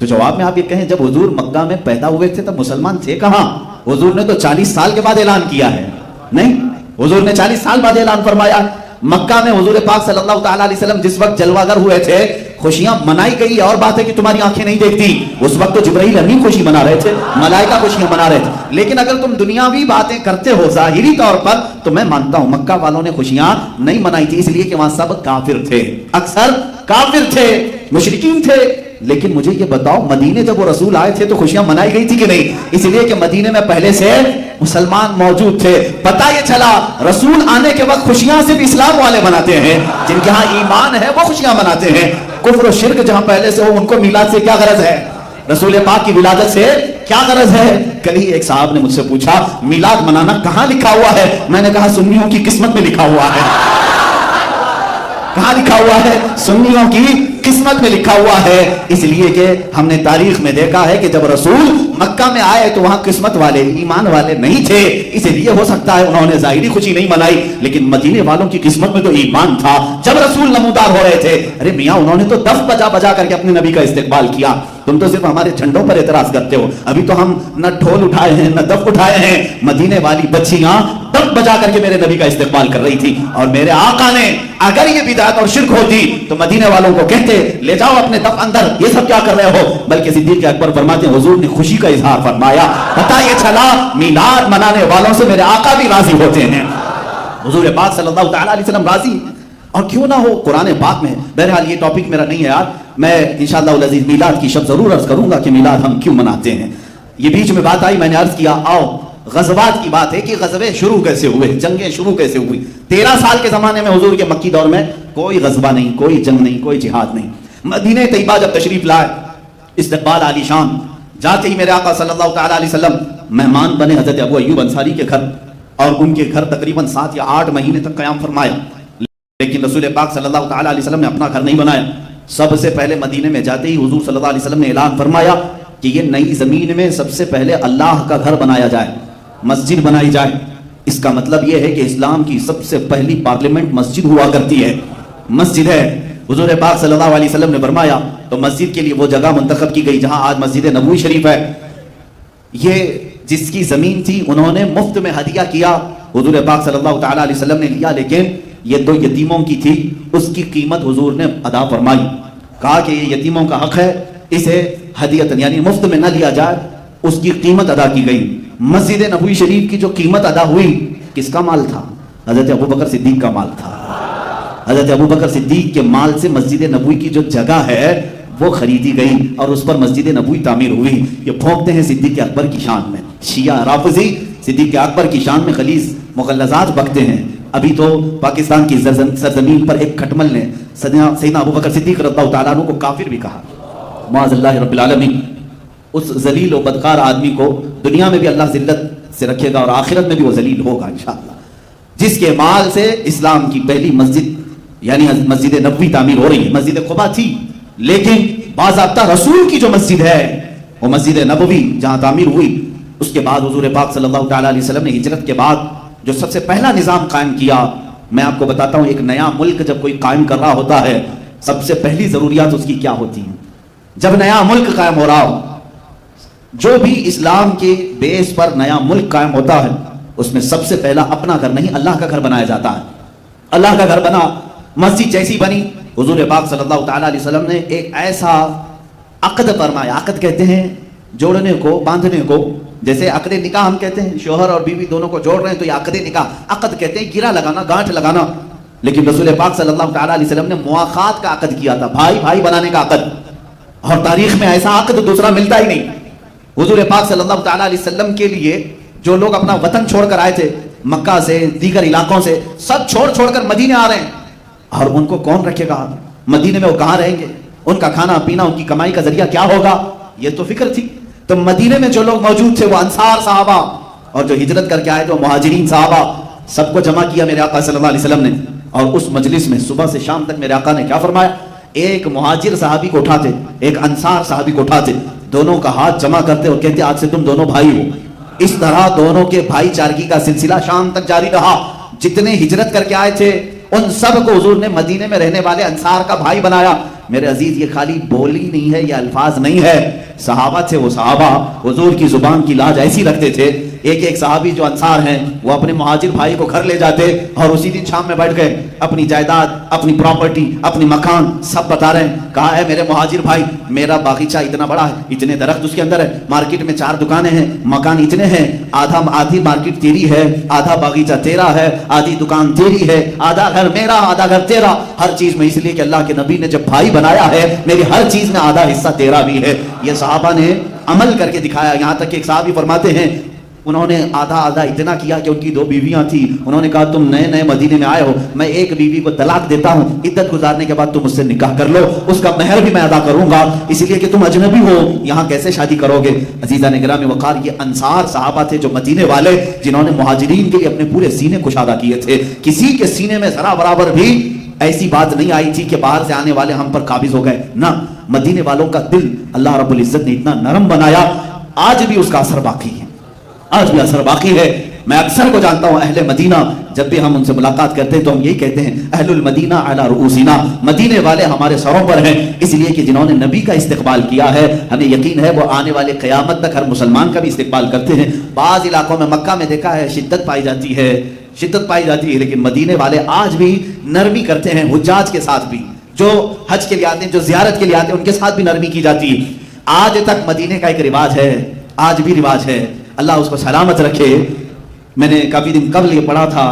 تو جواب میں آپ یہ کہیں جب حضور مکہ میں پیدا ہوئے تھے تب مسلمان تھے کہاں؟ حضور نے تو 40 سال کے بعد اعلان کیا ہے، نہیں، حضور نے 40 سال بعد اعلان فرمایا۔ مکہ میں حضور پاک صلی اللہ تعالیٰ علیہ وسلم جس وقت جلوہ گر ہوئے تھے، خوشیاں منائی گئی، اور بات ہے کہ تمہاری آنکھیں نہیں دیکھتی، اس وقت تو جبرائیل امین خوشی منا رہے تھے، ملائکہ خوشیاں منا رہے تھے۔ لیکن اگر تم دنیاوی باتیں کرتے ہو ظاہری طور پر تو میں مانتا ہوں مکہ والوں نے خوشیاں نہیں منائی تھی، اس لیے کہ وہاں سب کافر تھے، اکثر کافر تھے، مشرکین تھے۔ لیکن مجھے یہ بتاؤ مدینے جب وہ رسول آئے تھے تو خوشیاں منائی گئی تھی کہ نہیں؟ اس لیے کہ مدینے میں پہلے سے مسلمان موجود تھے۔ پتہ یہ چلا رسول آنے کے وقت خوشیاں صرف اسلام والے مناتے ہیں، جن کے ہاں ایمان ہے وہ خوشیاں مناتے ہیں۔ کفر و شرک جہاں پہلے سے ہو ان کو میلاد سے کیا غرض ہے؟ رسول پاک کی ولادت سے کیا غرض ہے؟ کل ہی ایک صاحب نے مجھ سے پوچھا میلاد منانا کہاں لکھا ہوا ہے؟ میں نے کہا سنیوں کی قسمت میں لکھا ہوا ہے۔ کہاں لکھا ہوا ہے؟ سنیوں کی قسمت میں لکھا ہوا ہے، اس لیے کہ ہم نے تاریخ میں دیکھا ہے کہ جب رسول مکہ میں آئے تو وہاں قسمت والے ایمان والے نہیں تھے، اس لیے ہو سکتا ہے انہوں نے ظاہری خوشی نہیں منائی، لیکن مدینے والوں کی قسمت میں تو ایمان تھا۔ جب رسول نمودار ہو رہے تھے، ارے میاں انہوں نے تو دف بجا بجا کر کے اپنے نبی کا استقبال کیا، تم تو صرف ہمارے جھنڈوں پر اعتراض کرتے ہو۔ ابھی تو ہم نہ ڈھول اٹھائے ہیں نہ دف اٹھائے ہیں، مدینے والی بچیاں دف بجا کر کے میرے نبی کا استقبال کر رہی تھی، اور میرے آقا نے اگر یہ بدعت اور شرک ہوتی تو مدینے والوں کو کہتے لے جاؤ اپنے دف اندر، یہ سب کیا کر رہے ہو؟ بلکہ صدیق اکبر فرماتے ہیں حضور نے خوشی کا اظہار فرمایا، پتہ یہ چلا میلاد منانے والوں سے میرے آقا بھی راضی ہوتے ہیں، حضور پاک صلی اللہ تعالیٰ علیہ وسلم راضی، اور کیوں نہ ہو قرآن پاک میں۔ بہرحال یہ ٹاپک میرا نہیں ہے یار، میں انشاءاللہ العزیز میلاد کی شب ضرور عرض کروں گا کہ میلاد ہم کیوں مناتے ہیں۔ یہ بیچ میں بات آئی، میں نے عرض کیا آؤ غزوات کی بات ہے کہ غزوے شروع کیسے ہوئے، جنگیں شروع کیسے ہوئی۔ 13 سال کے زمانے میں حضور کے مکی دور میں کوئی غزوہ نہیں، کوئی جنگ نہیں، کوئی جہاد نہیں۔ مدینہ طیبہ جب تشریف لائے، استقبال عالی شان، جاتے ہی میرے آقا صلی اللہ تعالیٰ علیہ وسلم مہمان بنے حضرت ابو ایوب انصاری کے گھر، اور ان کے گھر تقریباً 7 یا 8 مہینے تک قیام فرمایا۔ لیکن رسول پاک صلی اللہ تعالیٰ علیہ وسلم نے اپنا گھر نہیں بنایا۔ سب سے پہلے مدینے میں جاتے ہی حضور صلی اللہ علیہ وسلم نے اعلان فرمایا کہ یہ نئی زمین میں سب سے پہلے اللہ کا گھر بنایا جائے، مسجد بنائی جائے۔ اس کا مطلب یہ ہے کہ اسلام کی سب سے پہلی پارلیمنٹ مسجد ہوا کرتی ہے، مسجد ہے۔ حضور پاک صلی اللہ علیہ وسلم نے فرمایا تو مسجد کے لیے وہ جگہ منتخب کی گئی جہاں آج مسجد نبوی شریف ہے۔ یہ جس کی زمین تھی انہوں نے مفت میں ہدیہ کیا، حضور پاک صلی اللہ تعالیٰ علیہ وسلم نے لیا، لیکن یہ 2 یتیموں کی تھی، اس کی قیمت حضور نے ادا فرمائی، کہا کہ یہ یتیموں کا حق ہے، اسے ہدیۃ یعنی مفت میں نہ لیا جائے، اس کی قیمت ادا کی گئی۔ مسجد نبوی شریف کی جو قیمت ادا ہوئی کس کا مال تھا؟ حضرت ابوبکر صدیق کا مال تھا۔ حضرت ابوبکر صدیق کے مال سے مسجد نبوی کی جو جگہ ہے وہ خریدی گئی اور اس پر مسجد نبوی تعمیر ہوئی۔ یہ پھونکتے ہیں صدیق اکبر کی شان میں، شیعہ رافضی صدیق اکبر کی شان میں خلیص مغلظات بکتے ہیں۔ ابھی تو پاکستان کی سرزمین پر ایک کھٹمل نے سیدنا ابوبکر صدیق رضی اللہ تعالیٰ عنہ کو کافر بھی کہا، معاذ اللہ رب العالمین۔ اس ذلیل و بدکار آدمی کو دنیا میں بھی اللہ ذلت سے رکھے گا اور آخرت میں بھی وہ ذلیل ہوگا انشاءاللہ، جس کے مال سے اسلام کی پہلی مسجد یعنی مسجد نبوی تعمیر ہو رہی ہے۔ مسجد قباء تھی لیکن باضابطہ رسول کی جو مسجد ہے وہ مسجد نبوی جہاں تعمیر ہوئی، اس کے بعد حضور پاک صلی اللہ تعالیٰ علیہ وسلم نے ہجرت کے بعد جو سب سے پہلا نظام قائم کیا، میں آپ کو بتاتا ہوں، ایک نیا ملک جب کوئی قائم کر رہا ہوتا ہے سب سے پہلی ضروریات اس کی کیا ہوتی ہیں؟ جب نیا ملک قائم ہو رہا ہو، جو بھی اسلام کے بیس پر نیا ملک قائم ہوتا ہے اس میں سب سے پہلا اپنا گھر نہیں اللہ کا گھر بنایا جاتا ہے۔ اللہ کا گھر بنا، مسجد جیسی بنی، حضور پاک صلی اللہ تعالیٰ علیہ وسلم نے ایک ایسا عقد فرمایا۔ عقد کہتے ہیں جوڑنے کو، باندھنے کو، جیسے عقد نکاح ہم کہتے ہیں شوہر اور بیوی دونوں کو جوڑ رہے ہیں تو یہ عقد نکاح، عقد کہتے ہیں گرہ لگانا، گانٹھ لگانا۔ لیکن رسول پاک صلی اللہ تعالیٰ علیہ وسلم نے مواخات کا عقد کیا تھا، بھائی بھائی بنانے کا عقد، اور تاریخ میں ایسا عقد دوسرا ملتا ہی نہیں۔ حضور پاک صلی اللہ تعالیٰ علیہ وسلم کے لیے جو لوگ اپنا وطن چھوڑ کر آئے تھے، مکہ سے دیگر علاقوں سے، سب چھوڑ کر مدینے آ رہے ہیں، اور ان کو کون رکھے گا مدینے میں؟ وہ کہاں رہیں گے؟ ان کا کھانا پینا، ان کی کمائی کا ذریعہ کیا ہوگا؟ یہ تو فکر تھی۔ تو مدینے میں جو لوگ موجود تھے وہ انصار صحابہ، اور جو ہجرت کر کے آئے تھے وہ مہاجرین صحابہ، سب کو جمع کیا میرے آقا صلی اللہ علیہ وسلم نے۔ اور اس مجلس میں صبح سے شام تک میرے آقا نے کیا فرمایا؟ ایک مہاجر صحابی کو اٹھاتے، ایک انصار صحابی کو اٹھاتے، دونوں کا ہاتھ جمع کرتے اور کہتے آج سے تم دونوں بھائی ہو۔ اس طرح دونوں کے بھائی چارگی کا سلسلہ شام تک جاری رہا۔ جتنے ہجرت کر کے آئے تھے ان سب کو حضور نے مدینے میں رہنے والے انصار کا بھائی بنایا۔ میرے عزیز، یہ خالی بولی نہیں ہے، یہ الفاظ نہیں ہے، صحابہ تھے وہ صحابہ، حضور کی زبان کی لاج ایسی رکھتے تھے۔ ایک ایک صحابی جو انصار ہیں وہ اپنے مہاجر بھائی کو گھر لے جاتے اور اسی دن شام میں بیٹھ گئے، اپنی جائیداد، اپنی پراپرٹی، اپنی مکان سب بتا رہے ہیں۔ کہا ہے میرے مہاجر بھائی، میرا باغیچہ اتنا بڑا ہے، اتنے درخت اس کے اندر ہے، مارکیٹ میں 4 دکانیں ہیں، مکان اتنے ہیں، آدھی مارکیٹ تیری ہے، آدھا باغیچہ تیرا ہے، آدھی دکان تیری ہے، آدھا گھر میرا، آدھا گھر تیرا، ہر چیز میں، اس لیے کہ اللہ کے نبی نے جب بھائی بنایا ہے میری ہر چیز میں آدھا حصہ تیرا بھی ہے۔ یہ صحابہ نے عمل کر کے دکھایا۔ یہاں تک کہ ایک صحابی فرماتے ہیں انہوں نے آدھا اتنا کیا کہ ان کی 2 بیویاں تھیں، انہوں نے کہا تم نئے مدینے میں آئے ہو، میں ایک بیوی کو طلاق دیتا ہوں، عدت گزارنے کے بعد تم اس سے نکاح کر لو، اس کا مہر بھی میں ادا کروں گا، اس لیے کہ تم اجنبی ہو، یہاں کیسے شادی کرو گے؟ عزیزان گرامی وقار، یہ انصار صحابہ تھے جو مدینے والے، جنہوں نے مہاجرین کے لیے اپنے پورے سینے کشادہ کیے تھے۔ کسی کے سینے میں ذرا برابر بھی ایسی بات نہیں آئی تھی کہ باہر سے آنے والے ہم پر قابض ہو گئے، نہ، مدینے والوں کا دل اللہ رب العزت نے اتنا نرم بنایا، آج بھی اس کا اثر باقی ہے، آج بھی اثر باقی ہے۔ میں اکثر کو جانتا ہوں اہل مدینہ، جب بھی ہم ان سے ملاقات کرتے ہیں تو ہم یہی کہتے ہیں اہل المدینہ علی رؤوسنا، مدینے والے ہمارے سروں پر ہیں، اس لیے کہ جنہوں نے نبی کا استقبال کیا ہے ہمیں یقین ہے وہ آنے والے قیامت تک ہر مسلمان کا بھی استقبال کرتے ہیں۔ بعض علاقوں میں مکہ میں دیکھا ہے شدت پائی جاتی ہے، لیکن مدینے والے آج بھی نرمی کرتے ہیں، حجاج کے ساتھ بھی، جو حج کے لیے آتے ہیں، جو زیارت کے لیے آتے ہیں، ان کے ساتھ بھی نرمی کی جاتی ہے۔ آج تک مدینے کا ایک رواج ہے، آج بھی رواج ہے، اللہ اس کو سلامت رکھے۔ میں نے کافی دن قبل یہ پڑھا تھا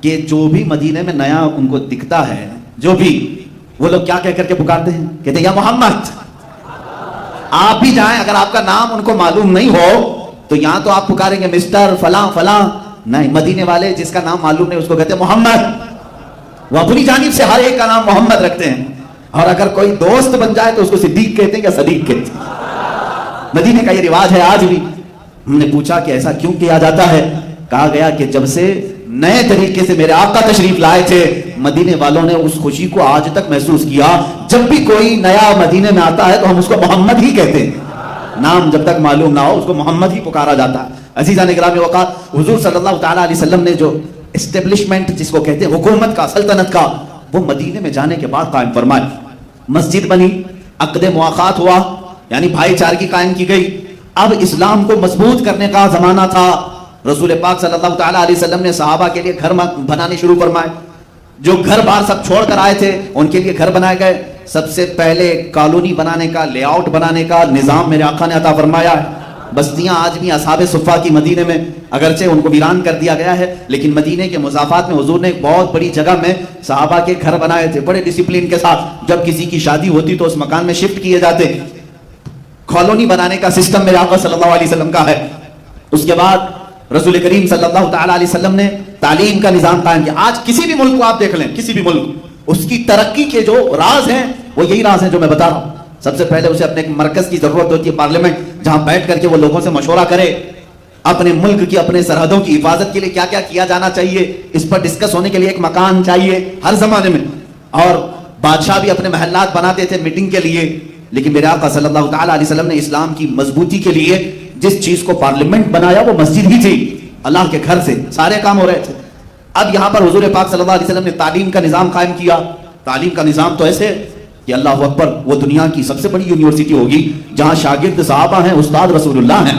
کہ جو بھی مدینے میں نیا ان کو دکھتا ہے، جو بھی، وہ لوگ کیا کہہ کر کے پکارتے ہیں؟ کہتے ہیں یا محمد۔ آپ بھی جائیں، اگر آپ کا نام ان کو معلوم نہیں ہو تو یہاں تو آپ پکاریں گے مسٹر فلاں فلاں، نہیں، مدینے والے جس کا نام معلوم نہیں اس کو کہتے ہیں محمد۔ وہ اپنی جانب سے ہر ایک کا نام محمد رکھتے ہیں، اور اگر کوئی دوست بن جائے تو اس کو صدیق کہتے ہیں یا صدیق کہتے ہیں۔ مدینے کا یہ رواج ہے آج بھی۔ ہم نے پوچھا کہ ایسا کیوں کیا جاتا ہے؟ کہا گیا کہ جب سے نئے طریقے سے میرے آقا تشریف لائے تھے، مدینے والوں نے اس خوشی کو آج تک محسوس کیا۔ جب بھی کوئی نیا مدینے میں آتا ہے تو ہم اس کو محمد ہی کہتے ہیں، نام جب تک معلوم نہ ہو اس کو محمد ہی پکارا جاتا ہے۔ عزیزان گرامی وقار، حضور صلی اللہ تعالیٰ علیہ وسلم نے جو اسٹیبلشمنٹ جس کو کہتے ہیں حکومت کا، سلطنت کا، وہ مدینے میں جانے کے بعد قائم فرمائے۔ مسجد بنی، عقد مواخات ہوا، یعنی بھائی چارگی قائم کی گئی۔ اب اسلام کو مضبوط کرنے کا زمانہ تھا۔ رسول پاک صلی اللہ تعالیٰ علیہ وسلم نے صحابہ کے لیے گھر بنانے شروع فرمائے۔ جو گھر بار سب چھوڑ کر آئے تھے ان کے لیے گھر بنائے گئے۔ سب سے پہلے کالونی بنانے کا، لے آؤٹ بنانے کا نظام میرے آقا نے عطا فرمایا ہے۔ بستیاں آج بھی اصحاب صفہ کی مدینے میں، اگرچہ ان کو ویران کر دیا گیا ہے، لیکن مدینے کے مضافات میں حضور نے ایک بہت بڑی جگہ میں صحابہ کے گھر بنائے تھے، بڑے ڈسپلین کے ساتھ۔ جب کسی کی شادی ہوتی تو اس مکان میں شفٹ کیے جاتے۔ کالونی بنانے کا سسٹم میرے آقا صلی اللہ علیہ وسلم کا ہے۔ اس کے بعد رسول کریم صلی اللہ تعالیٰ علیہ وسلم نے تعلیم کا نظام قائم کیا۔ آج کسی بھی ملک کو آپ دیکھ لیں، کسی بھی ملک، اس کی ترقی کے جو راز ہیں وہ یہی راز ہیں جو میں بتا رہا ہوں۔ سب سے پہلے اسے اپنے ایک مرکز کی ضرورت ہوتی ہے، پارلیمنٹ، جہاں بیٹھ کر کے وہ لوگوں سے مشورہ کرے، اپنے ملک کی، اپنے سرحدوں کی حفاظت کے لیے کیا کیا کیا جانا چاہیے، اس پر ڈسکس ہونے کے لیے ایک مکان چاہیے ہر زمانے میں۔ اور بادشاہ بھی اپنے محلات بناتے تھے میٹنگ کے لیے، لیکن میرے آقا صلی اللہ تعالیٰ علیہ وسلم نے اسلام کی مضبوطی کے لیے جس چیز کو پارلیمنٹ بنایا وہ مسجد ہی تھی، اللہ کے گھر سے سارے کام ہو رہے تھے۔ اب یہاں پر حضور پاک صلی اللہ علیہ وسلم نے تعلیم کا نظام قائم کیا۔ تعلیم کا نظام تو ایسے کہ اللہ اکبر، وہ دنیا کی سب سے بڑی یونیورسٹی ہوگی جہاں شاگرد صحابہ ہیں، استاد رسول اللہ ہیں۔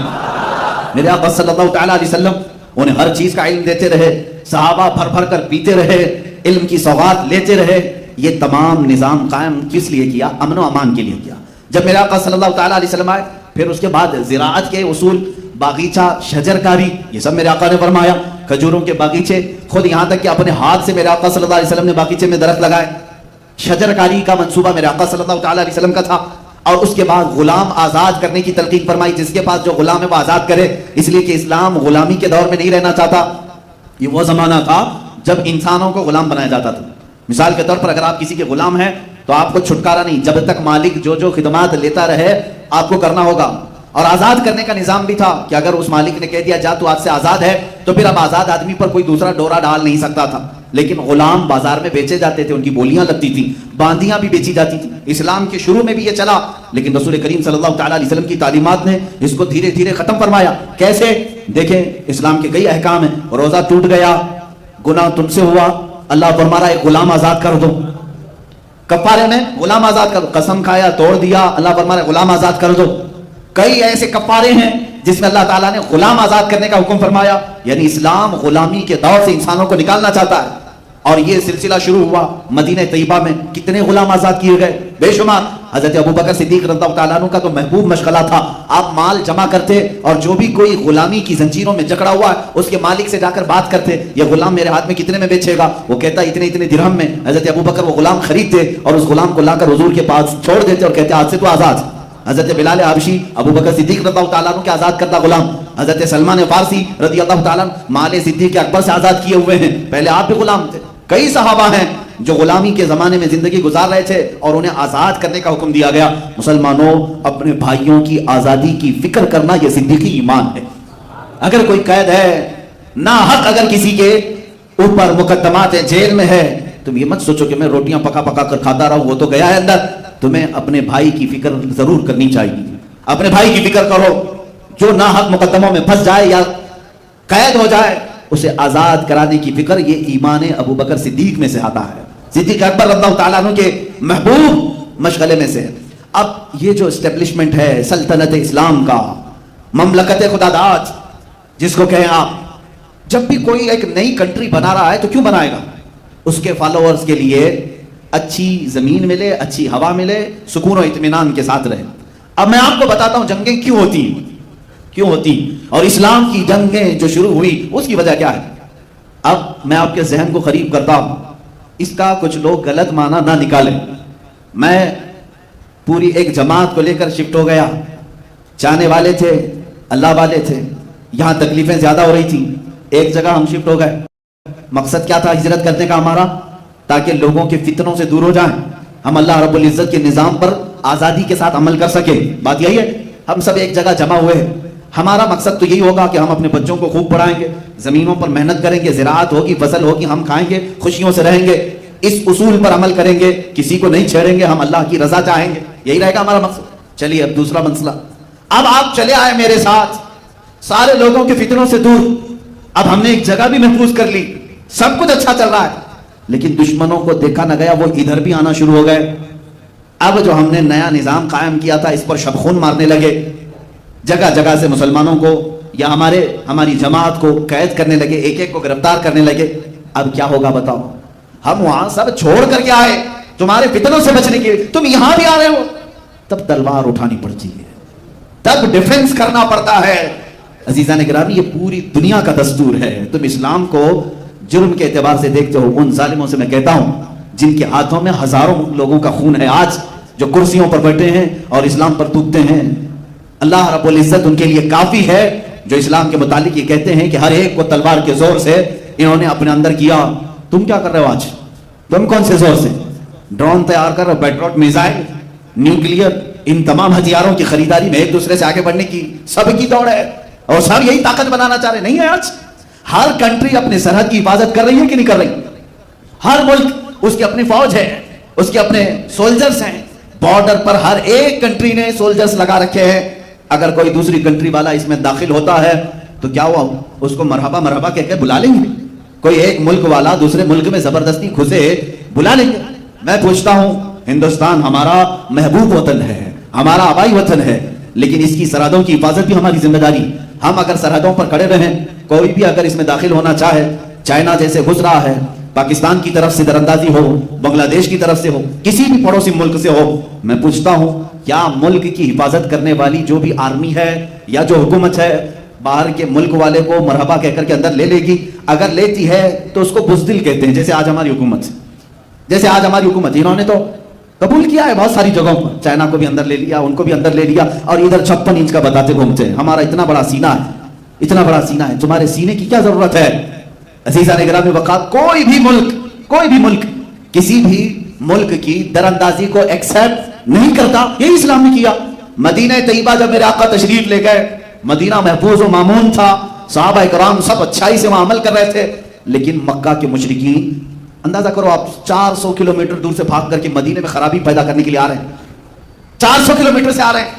میرے آقا صلی اللہ تعالیٰ علیہ وسلم انہیں ہر چیز کا علم دیتے رہے، صحابہ بھر بھر کر پیتے رہے، علم کی سوغات لیتے رہے۔ یہ تمام نظام قائم کس لیے کیا؟ امن و امان کے لیے کیا۔ جب میرے آقا صلی اللہ تعالیٰ علیہ وسلم آئے، پھر اس کے بعد زراعت کے اصول، باغیچہ، شجر کاری، یہ سب میرے آقا نے فرمایا۔ کھجوروں کے باغیچے، خود یہاں تک کہ اپنے ہاتھ سے میرے آقا صلی اللہ علیہ وسلم نے باغیچے میں درخت لگائے۔ شجر کاری کا منصوبہ میرے آقا صلی اللہ تعالیٰ علیہ وسلم کا تھا۔ اور اس کے بعد غلام آزاد کرنے کی تلقین فرمائی، جس کے پاس جو غلام ہے وہ آزاد کرے، اس لیے کہ اسلام غلامی کے دور میں نہیں رہنا چاہتا۔ یہ وہ زمانہ تھا جب انسانوں کو غلام بنایا جاتا تھا۔ مثال کے طور پر اگر آپ کسی کے غلام ہیں تو آپ کو چھٹکارا نہیں، جب تک مالک جو خدمات لیتا رہے آپ کو کرنا ہوگا۔ اور آزاد کرنے کا نظام بھی تھا کہ اگر اس مالک نے کہہ دیا جا تو آج سے آزاد ہے، تو پھر اب آزاد آدمی پر کوئی دوسرا ڈورا ڈال نہیں سکتا تھا۔ لیکن غلام بازار میں بیچے جاتے تھے، ان کی بولیاں لگتی تھیں، باندیاں بھی بیچی جاتی تھیں۔ اسلام کے شروع میں بھی یہ چلا، لیکن رسول کریم صلی اللہ تعالیٰ علیہ وسلم کی تعلیمات نے اس کو دھیرے دھیرے ختم فرمایا۔ کیسے؟ دیکھیں اسلام کے کئی احکام ہیں۔ روزہ ٹوٹ گیا، گناہ تم سے ہوا، اللہ فرما رہا ہے غلام آزاد کر دو۔ کفارے میں غلام آزاد کر دو، قسم کھایا توڑ دیا، اللہ فرما رہا ہے غلام آزاد کر دو۔ کئی ایسے کفارے ہیں جس میں اللہ تعالیٰ نے غلام آزاد کرنے کا حکم فرمایا۔ یعنی اسلام غلامی کے دور سے انسانوں کو نکالنا چاہتا ہے۔ اور یہ سلسلہ شروع ہوا مدینہ طیبہ میں، کتنے غلام آزاد کیے گئے، بے شمار۔ حضرت ابوبکر صدیق رضی اللہ تعالیٰ عنہ کا تو محبوب مشغلہ تھا، آپ مال جمع کرتے اور جو بھی کوئی غلامی کی زنجیروں میں جکڑا ہوا ہے اس کے مالک سے جا کر بات کرتے، یہ غلام میرے ہاتھ میں کتنے میں بیچے گا؟ وہ کہتا اتنے اتنے درہم میں۔ حضرت ابوبکر وہ غلام خریدتے اور اس غلام کو لا کر حضور کے پاس چھوڑ دیتے اور کہتے آج سے تو آزاد۔ حضرت بلال حبشی ابوبکر صدیق رضی اللہ تعالیٰ عنہ کے آزاد کردہ غلام، حضرت سلمان فارسی رضی اللہ تعالیٰ عنہ مال صدیق اکبر سے آزاد کیے ہوئے ہیں، پہلے آپ بھی غلام تھے۔ کئی صحابہ ہیں جو غلامی کے زمانے میں زندگی گزار رہے تھے اور انہیں آزاد کرنے کا حکم دیا گیا۔ مسلمانوں، اپنے بھائیوں کی آزادی کی فکر کرنا یہ صدیقی ایمان ہے۔ اگر کوئی قید ہے، ناحق اگر کسی کے اوپر مقدمات ہے، جیل میں ہے، تم یہ مت سوچو کہ میں روٹیاں پکا پکا کر کھاتا رہوں، وہ تو گیا ہے اندر۔ تمہیں اپنے بھائی کی فکر ضرور کرنی چاہیے، اپنے بھائی کی فکر کرو۔ جو ناحق مقدموں میں پھنس جائے یا قید ہو جائے اسے آزاد کرانے کی فکر، یہ ایمان ابوبکر صدیق میں سے آتا ہے، صدیق اکبر رضی اللہ تعالیٰ عنہ کے محبوب مشغلے میں سے۔ اب یہ جو اسٹیبلشمنٹ ہے سلطنت اسلام کا، مملکت خدا داد جس کو کہیں آپ، جب بھی کوئی ایک نئی کنٹری بنا رہا ہے تو کیوں بنائے گا؟ اس کے فالوورز کے لیے اچھی زمین ملے، اچھی ہوا ملے، سکون و اطمینان کے ساتھ رہے۔ اب میں آپ کو بتاتا ہوں جنگیں کیوں ہوتی ہیں، کیوں ہوتی، اور اسلام کی جنگیں جو شروع ہوئی اس کی وجہ کیا ہے۔ اب میں آپ کے ذہن کو قریب کرتا ہوں، اس کا کچھ لوگ غلط معنی نہ نکالیں۔ میں پوری ایک جماعت کو لے کر شفٹ ہو گیا، چاہنے والے تھے، اللہ والے تھے، یہاں تکلیفیں زیادہ ہو رہی تھیں، ایک جگہ ہم شفٹ ہو گئے۔ مقصد کیا تھا ہجرت کرنے کا ہمارا؟ تاکہ لوگوں کے فتنوں سے دور ہو جائیں، ہم اللہ رب العزت کے نظام پر آزادی کے ساتھ عمل کر سکے۔ بات یہی ہے، ہم سب ایک جگہ جمع ہوئے ہیں۔ ہمارا مقصد تو یہی ہوگا کہ ہم اپنے بچوں کو خوب پڑھائیں گے، زمینوں پر محنت کریں گے، زراعت ہوگی، فصل ہوگی، ہم کھائیں گے، خوشیوں سے رہیں گے، اس اصول پر عمل کریں گے، کسی کو نہیں چھیڑیں گے، ہم اللہ کی رضا چاہیں گے، یہی رہے گا ہمارا مقصد۔ چلیے اب دوسرا مسئلہ، اب آپ چلے آئے میرے ساتھ سارے لوگوں کے فتنوں سے دور، اب ہم نے ایک جگہ بھی محفوظ کر لی، سب کچھ اچھا چل رہا ہے، لیکن دشمنوں کو دیکھا نہ گیا، وہ ادھر بھی آنا شروع ہو گئے۔ اب جو ہم نے نیا نظام قائم کیا تھا اس پر شب خون مارنے لگے، جگہ جگہ سے مسلمانوں کو یا ہماری جماعت کو قید کرنے لگے، ایک ایک کو گرفتار کرنے لگے۔ اب کیا ہوگا بتاؤ؟ ہم وہاں سب چھوڑ کر کے آئے تمہارے فتنوں سے بچنے کے، تم یہاں بھی آ رہے ہو، تب تلوار اٹھانی پڑتی ہے، تب ڈیفنس کرنا پڑتا ہے۔ عزیزان گرامی، یہ پوری دنیا کا دستور ہے۔ تم اسلام کو جرم کے اعتبار سے دیکھتے ہو، ان ظالموں سے میں کہتا ہوں جن کے ہاتھوں میں ہزاروں لوگوں کا خون ہے آج، جو کرسیوں پر بیٹھے ہیں اور اسلام پر تھوکتے ہیں، اللہ رب العزت ان کے لیے کافی ہے، جو اسلام کے متعلق یہ کہتے ہیں کہ ہر ایک کو تلوار کے زور سے انہوں نے اپنے اندر کیا۔ تم کیا کر رہے ہو آج؟ تم کون سے زور سے ڈرون تیار کر رہے ہو، پیٹروٹ، میزائل، نیوکلیئر، ان تمام ہتھیاروں کی خریداری میں ایک دوسرے سے آگے بڑھنے کی سب کی دوڑ ہے، اور سب یہی طاقت بنانا چاہ رہے نہیں ہے۔ آج ہر کنٹری اپنے سرحد کی حفاظت کر رہی ہے کہ نہیں کر رہی؟ ہر ملک اس کی اپنی فوج ہے، اس کے اپنے سولجرز ہیں، بارڈر پر ہر ایک کنٹری نے سولجرز لگا رکھے ہیں۔ اگر کوئی دوسری کنٹری والا اس میں داخل ہوتا ہے تو کیا وہ اس کو مرحبا مرحبا کہہ کے بلا لیں گے؟ کوئی ایک ملک والا دوسرے ملک میں زبردستی گھسے بلا لیں گے؟ میں پوچھتا ہوں، ہندوستان ہمارا محبوب وطن ہے، ہمارا آبائی وطن ہے، لیکن اس کی سرحدوں کی حفاظت بھی ہماری ذمہ داری۔ ہم اگر سرحدوں پر کھڑے رہیں، کوئی بھی اگر اس میں داخل ہونا چاہے، چائنا جیسے گھس رہا ہے، پاکستان کی طرف سے دراندازی ہو، بنگلہ دیش کی طرف سے ہو، کسی بھی پڑوسی ملک سے ہو، میں پوچھتا ہوں کیا ملک کی حفاظت کرنے والی جو بھی آرمی ہے یا جو حکومت ہے باہر کے ملک والے کو مرحبا کہہ کر کے اندر لے لے گی؟ اگر لیتی ہے تو اس کو بزدل کہتے ہیں، جیسے آج ہماری حکومت انہوں نے تو قبول کیا ہے بہت ساری جگہوں پر، چائنا کو بھی اندر لے لیا، ان کو بھی اندر لے لیا، اور ادھر 56 انچ کا بتاتے گھومتے ہیں ہمارا اتنا بڑا سینہ ہے۔ تمہارے سینے کی کیا ضرورت ہے؟ عزیزان گرامی وقار، کوئی بھی ملک کسی بھی ملک کی دراندازی کو ایکسپٹ نہیں کرتا۔ یہی اسلام نے کیا۔ مدینہ طیبہ جب میرے آقا تشریف لے گئے، مدینہ محفوظ و مامون تھا، صحابہ کرام سب اچھائی سے وہاں عمل کر رہے تھے، لیکن مکہ کے مشرکین، اندازہ کرو آپ 400 کلومیٹر دور سے بھاگ کر کے مدینے میں خرابی پیدا کرنے کے لیے آ رہے ہیں، 400 کلومیٹر سے آ رہے ہیں،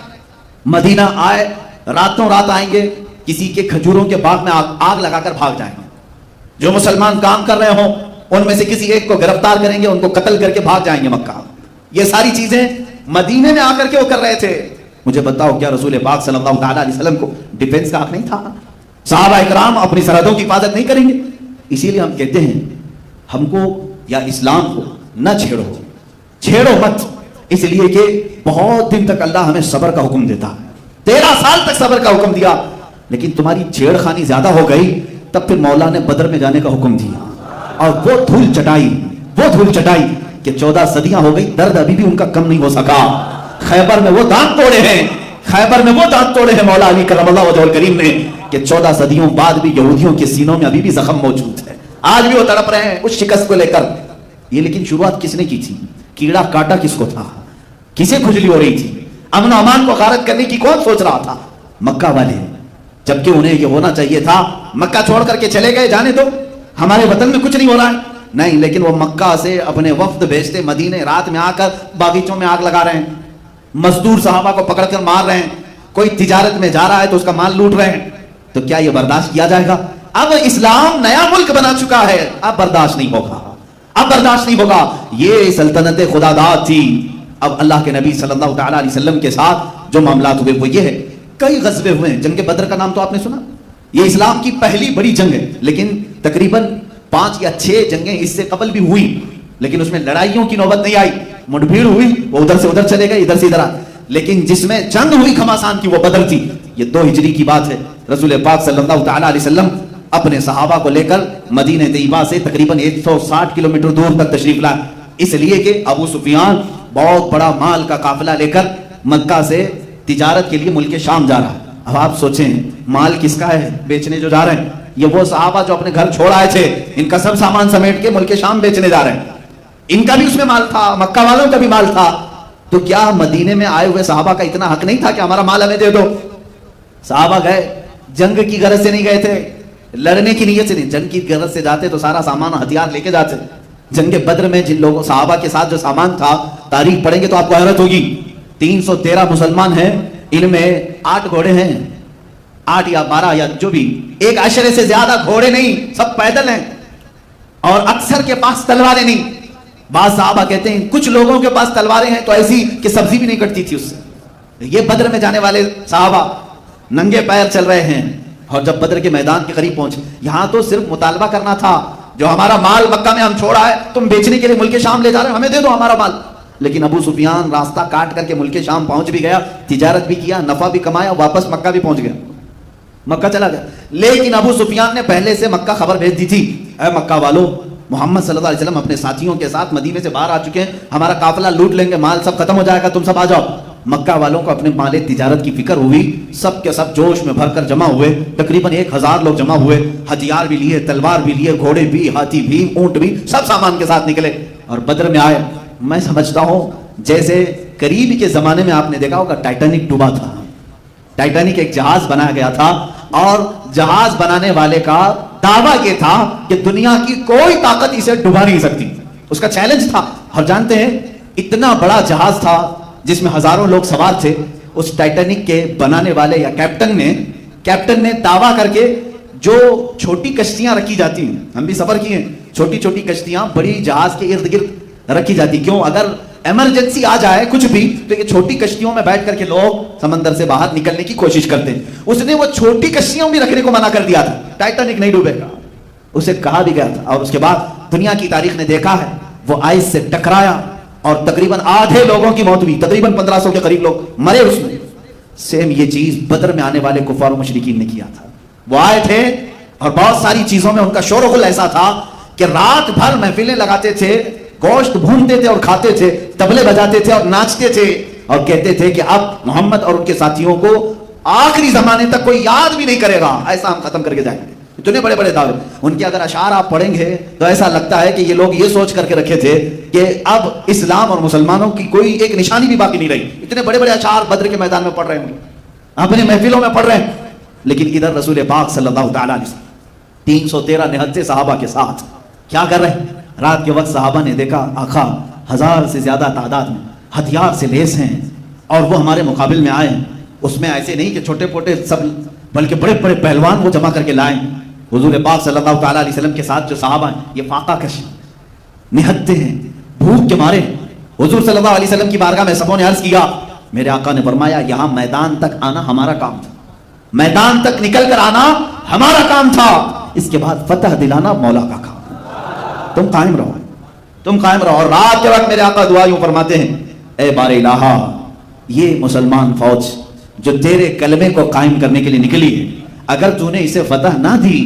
مدینہ آئے، راتوں رات آئیں گے، کسی کے کھجوروں کے باغ میں آگ لگا کر بھاگ جائیں گے، جو مسلمان کام کر رہے ہوں ان میں سے کسی ایک کو گرفتار کریں گے، ان کو قتل کر کے بھاگ جائیں گے مکہ۔ یہ ساری چیزیں مدینے میں آ کر کے وہ کر رہے تھے۔ مجھے بتاؤ کیا رسول پاک صلی اللہ تعالیٰ علیہ وسلم کو ڈیفنس کا حق نہیں تھا؟ صحابہ اکرام اپنی سرحدوں کی حفاظت نہیں کریں گے؟ اسی لیے ہم کہتے ہیں ہم کو یا اسلام کو نہ چھیڑو مت، اس لیے کہ بہت دن تک اللہ ہمیں صبر کا حکم دیتا ہے، 13 سال تک صبر کا حکم دیا، لیکن تمہاری چھیڑ خانی زیادہ ہو گئی، تب پھر مولا نے بدر میں جانے کا حکم دیا، اور وہ دھول چٹائی کہ 14 صدیاں ہو گئی، درد ابھی بھی ان کا کم نہیں ہو سکا۔ خیبر میں وہ دانت توڑے ہیں مولا علی کرم اللہ وجہہ الکریم نے، کہ 14 صدیوں بعد بھی یہودیوں کے سینوں میں ابھی بھی زخم موجود ہے، آج بھی وہ تڑپ رہے ہیں اس شکست کو لے کر۔ یہ لیکن شروعات کس نے کی تھی؟ کیڑا کاٹا کس کو تھا؟ کسے کھجلی ہو رہی تھی؟ امن و امان کو غارت کرنے کی کون سوچ رہا تھا؟ مکہ والے، جبکہ انہیں یہ ہونا چاہیے تھا مکہ چھوڑ کر کے چلے گئے، جانے دو، ہمارے وطن میں کچھ نہیں ہو رہا ہے، نہیں، لیکن وہ مکہ سے اپنے وفد بھیجتے، مدینے رات میں آ کر باغیچوں میں آگ لگا رہے ہیں، مزدور صحابہ کو پکڑ کر مار رہے ہیں، کوئی تجارت میں جا رہا ہے تو اس کا مال لوٹ رہے ہیں، تو کیا یہ برداشت کیا جائے گا؟ اب اسلام نیا ملک بنا چکا ہے، اب برداشت نہیں ہوگا۔ یہ سلطنت خدا داد تھی۔ اب اللہ کے نبی صلی اللہ تعالیٰ علیہ وسلم کے ساتھ جو معاملات ہوئے وہ یہ ہے، کئی غزوے ہوئے ہیں، جنگ بدر کا نام تو آپ نے سنا، یہ اسلام کی پہلی بڑی جنگ ہے، لیکن تقریباً 5 یا 6 جنگیں اس سے قبل بھی ہوئی، لیکن اس میں لڑائیوں کی نوبت نہیں آئی، مٹ بھیڑ ہوئی، وہ ادھر سے ادھر چلے گئے، ادھر سے ادھر آئے، لیکن جس میں جنگ ہوئی گھمسان کی وہ بدر تھی۔ یہ 2 ہجری کی بات ہے، رسول پاک صلی اللہ تعالیٰ علیہ وسلم اپنے صحابہ کو لے کر مدینہ طیبہ سے تقریباً 160 کلومیٹر دور تک تشریف لائے، اس لیے کہ ابو سفیان بہت بڑا مال کا قافلہ لے کر مکہ سے تجارت کے لیے ملک شام جا رہا ہے۔ اب آپ سوچیں مال کس کا ہے بیچنے جو جا رہے ہیں؟ یہ وہ صحابہ جو اپنے گھر چھوڑ آئے تھے، ان کا سب سامان سمیٹ کے ملک شام بیچنے جا رہے ہیں، ان کا بھی اس میں مال تھا، مکہ والوں کا بھی مال تھا، تو کیا مدینے میں آئے ہوئے صحابہ کا اتنا حق نہیں تھا کہ ہمارا مال ہمیں دے دو؟ صحابہ گئے، جنگ کی غرض سے نہیں گئے تھے، لڑنے کی نیت سے نہیں، جنگ کی غرض سے جاتے تو سارا سامان ہتھیار لے کے جاتے۔ جنگ بدر میں جن لوگوں صحابہ کے ساتھ جو سامان تھا، تاریخ پڑھیں گے تو آپ کو حیرت ہوگی، 313 مسلمان ہیں، ان میں 8 گھوڑے ہیں، 8 یا 12 یا جو بھی، 1 عشرے سے زیادہ گھوڑے نہیں، سب پیدل ہیں، اور اکثر کے پاس تلواریں نہیں۔ بعض صحابہ کہتے ہیں کچھ لوگوں کے پاس تلواریں ہیں تو ایسی کہ سبزی بھی نہیں کٹتی تھی اس سے۔ یہ بدر میں جانے والے صحابہ ننگے پیر چل رہے ہیں، اور جب بدر کے میدان کے قریب پہنچے، یہاں تو صرف مطالبہ کرنا تھا، جو ہمارا مال مکہ میں ہم چھوڑا ہے تم بیچنے کے لیے ملک شام لے جا رہے ہو، ہمیں دے دو ہمارا مال۔ لیکن ابو سفیان راستہ کاٹ کر کے ملک شام پہنچ بھی گیا، تجارت بھی کیا، نفع بھی کمایا، واپس مکہ بھی پہنچ گیا، مکہ چلا گیا۔ لیکن ابو سفیان نے پہلے سے مکہ خبر بھیج دی تھی، اے مکہ والو، محمد صلی اللہ علیہ وسلم اپنے ساتھیوں کے ساتھ مدینے سے باہر آ چکے ہیں، ہمارا قافلہ لوٹ لیں گے، مال سب ختم ہو جائے گا، تم سب آ جاؤ۔ مکہ والوں کو اپنے مال تجارت کی فکر ہوئی، سب کے سب جوش میں بھر کر جمع ہوئے، تقریباً 1000 لوگ جمع ہوئے، ہتھیار بھی لیے، تلوار بھی لیے، گھوڑے بھی، ہاتھی بھی، اونٹ بھی، سب سامان کے ساتھ نکلے اور بدر میں آئے۔ میں سمجھتا ہوں جیسے قریب کے زمانے میں آپ نے دیکھا ہوگا ٹائٹینک ڈوبا تھا، ٹائٹینک ایک جہاز بنایا گیا تھا، اور جہاز بنانے والے کا دعویٰ یہ تھا کہ دنیا کی کوئی طاقت اسے ڈبا نہیں سکتی، اس کا چیلنج تھا۔ اور جانتے ہیں اتنا بڑا جہاز تھا جس میں ہزاروں لوگ سوار تھے، اس ٹائٹینک کے بنانے والے یا کیپٹن نے دعویٰ کر کے جو چھوٹی کشتیاں رکھی جاتی ہیں، ہم بھی سفر کیے ہیں، چھوٹی چھوٹی کشتیاں بڑی جہاز کے ارد گرد رکھی جاتی، کیوں؟ اگر ایمرجنسی آ جائے کچھ بھی تو یہ چھوٹی کشتیوں میں بیٹھ کر کے لوگ سمندر سے باہر نکلنے کی کوشش کرتے ہیں. اس نے وہ چھوٹی کشتیوں بھی رکھنے کو منع کر دیا تھا، ٹائٹینک نہیں ڈوبے گا، اسے کہا بھی گیا تھا. اور اس کے بعد دنیا کی تاریخ نے دیکھا ہے وہ آئس سے ٹکرایا اور تقریباً آدھے لوگوں کی موت ہوئی، تقریباً 1500 کے قریب لوگ مرے اس میں. سیم یہ چیز بدر میں آنے والے کفار و مشرکین نے کیا تھا. وہ آئے تھے اور بہت ساری چیزوں میں ان کا شور و غل ایسا تھا کہ رات بھر محفلیں لگاتے تھے، گوشت بھونتے تھے اور کھاتے تھے، طبلے بجاتے تھے اور ناچتے تھے، اور کہتے تھے کہ اب محمد اور ان کے ساتھیوں کو آخری زمانے تک کوئی یاد بھی نہیں کرے گا، ایسا ہم ختم کر کے جائیں گے. اتنے بڑے بڑے دعوے. ان کے اگر اشعار آپ پڑھیں گے تو ایسا لگتا ہے کہ یہ لوگ یہ سوچ کر کے رکھے تھے کہ اب اسلام اور مسلمانوں کی کوئی ایک نشانی بھی باقی نہیں رہی. اتنے بڑے بڑے اشعار بدر کے میدان میں پڑھ رہے ہیں، اپنے محفلوں میں پڑھ رہے ہیں. لیکن ادھر رسول پاک صلی اللہ تعالیٰ علیہ وسلم 313 نہتے صحابہ کے ساتھ کیا کر رہے ہیں؟ رات کے وقت صحابہ نے دیکھا آقا 1000 سے زیادہ تعداد میں ہتھیار سے لیس ہیں اور وہ ہمارے مقابل میں آئے ہیں. اس میں ایسے نہیں کہ چھوٹے پوٹے سب، بلکہ بڑے بڑے پہلوان وہ جمع کر کے لائیں. حضور پاک صلی اللہ تعالیٰ علیہ وسلم کے ساتھ جو صحابہ ہیں یہ فاقہ کش نہتے ہیں، بھوک کے مارے. حضور صلی اللہ علیہ وسلم کی بارگاہ میں سبوں نے عرض کیا، میرے آقا نے فرمایا یہاں میدان تک آنا ہمارا کام تھا، میدان تک نکل کر آنا ہمارا کام تھا، اس کے بعد فتح دلانا مولا کا کام. تم قائم رہو، تم قائم رہو. اور رات کے وقت میرے آقا دعا یوں فرماتے ہیں، اے بار الہا یہ مسلمان فوج جو تیرے کلمے کو قائم کرنے کے لیے نکلی ہے، اگر تو نے اسے فتح نہ دی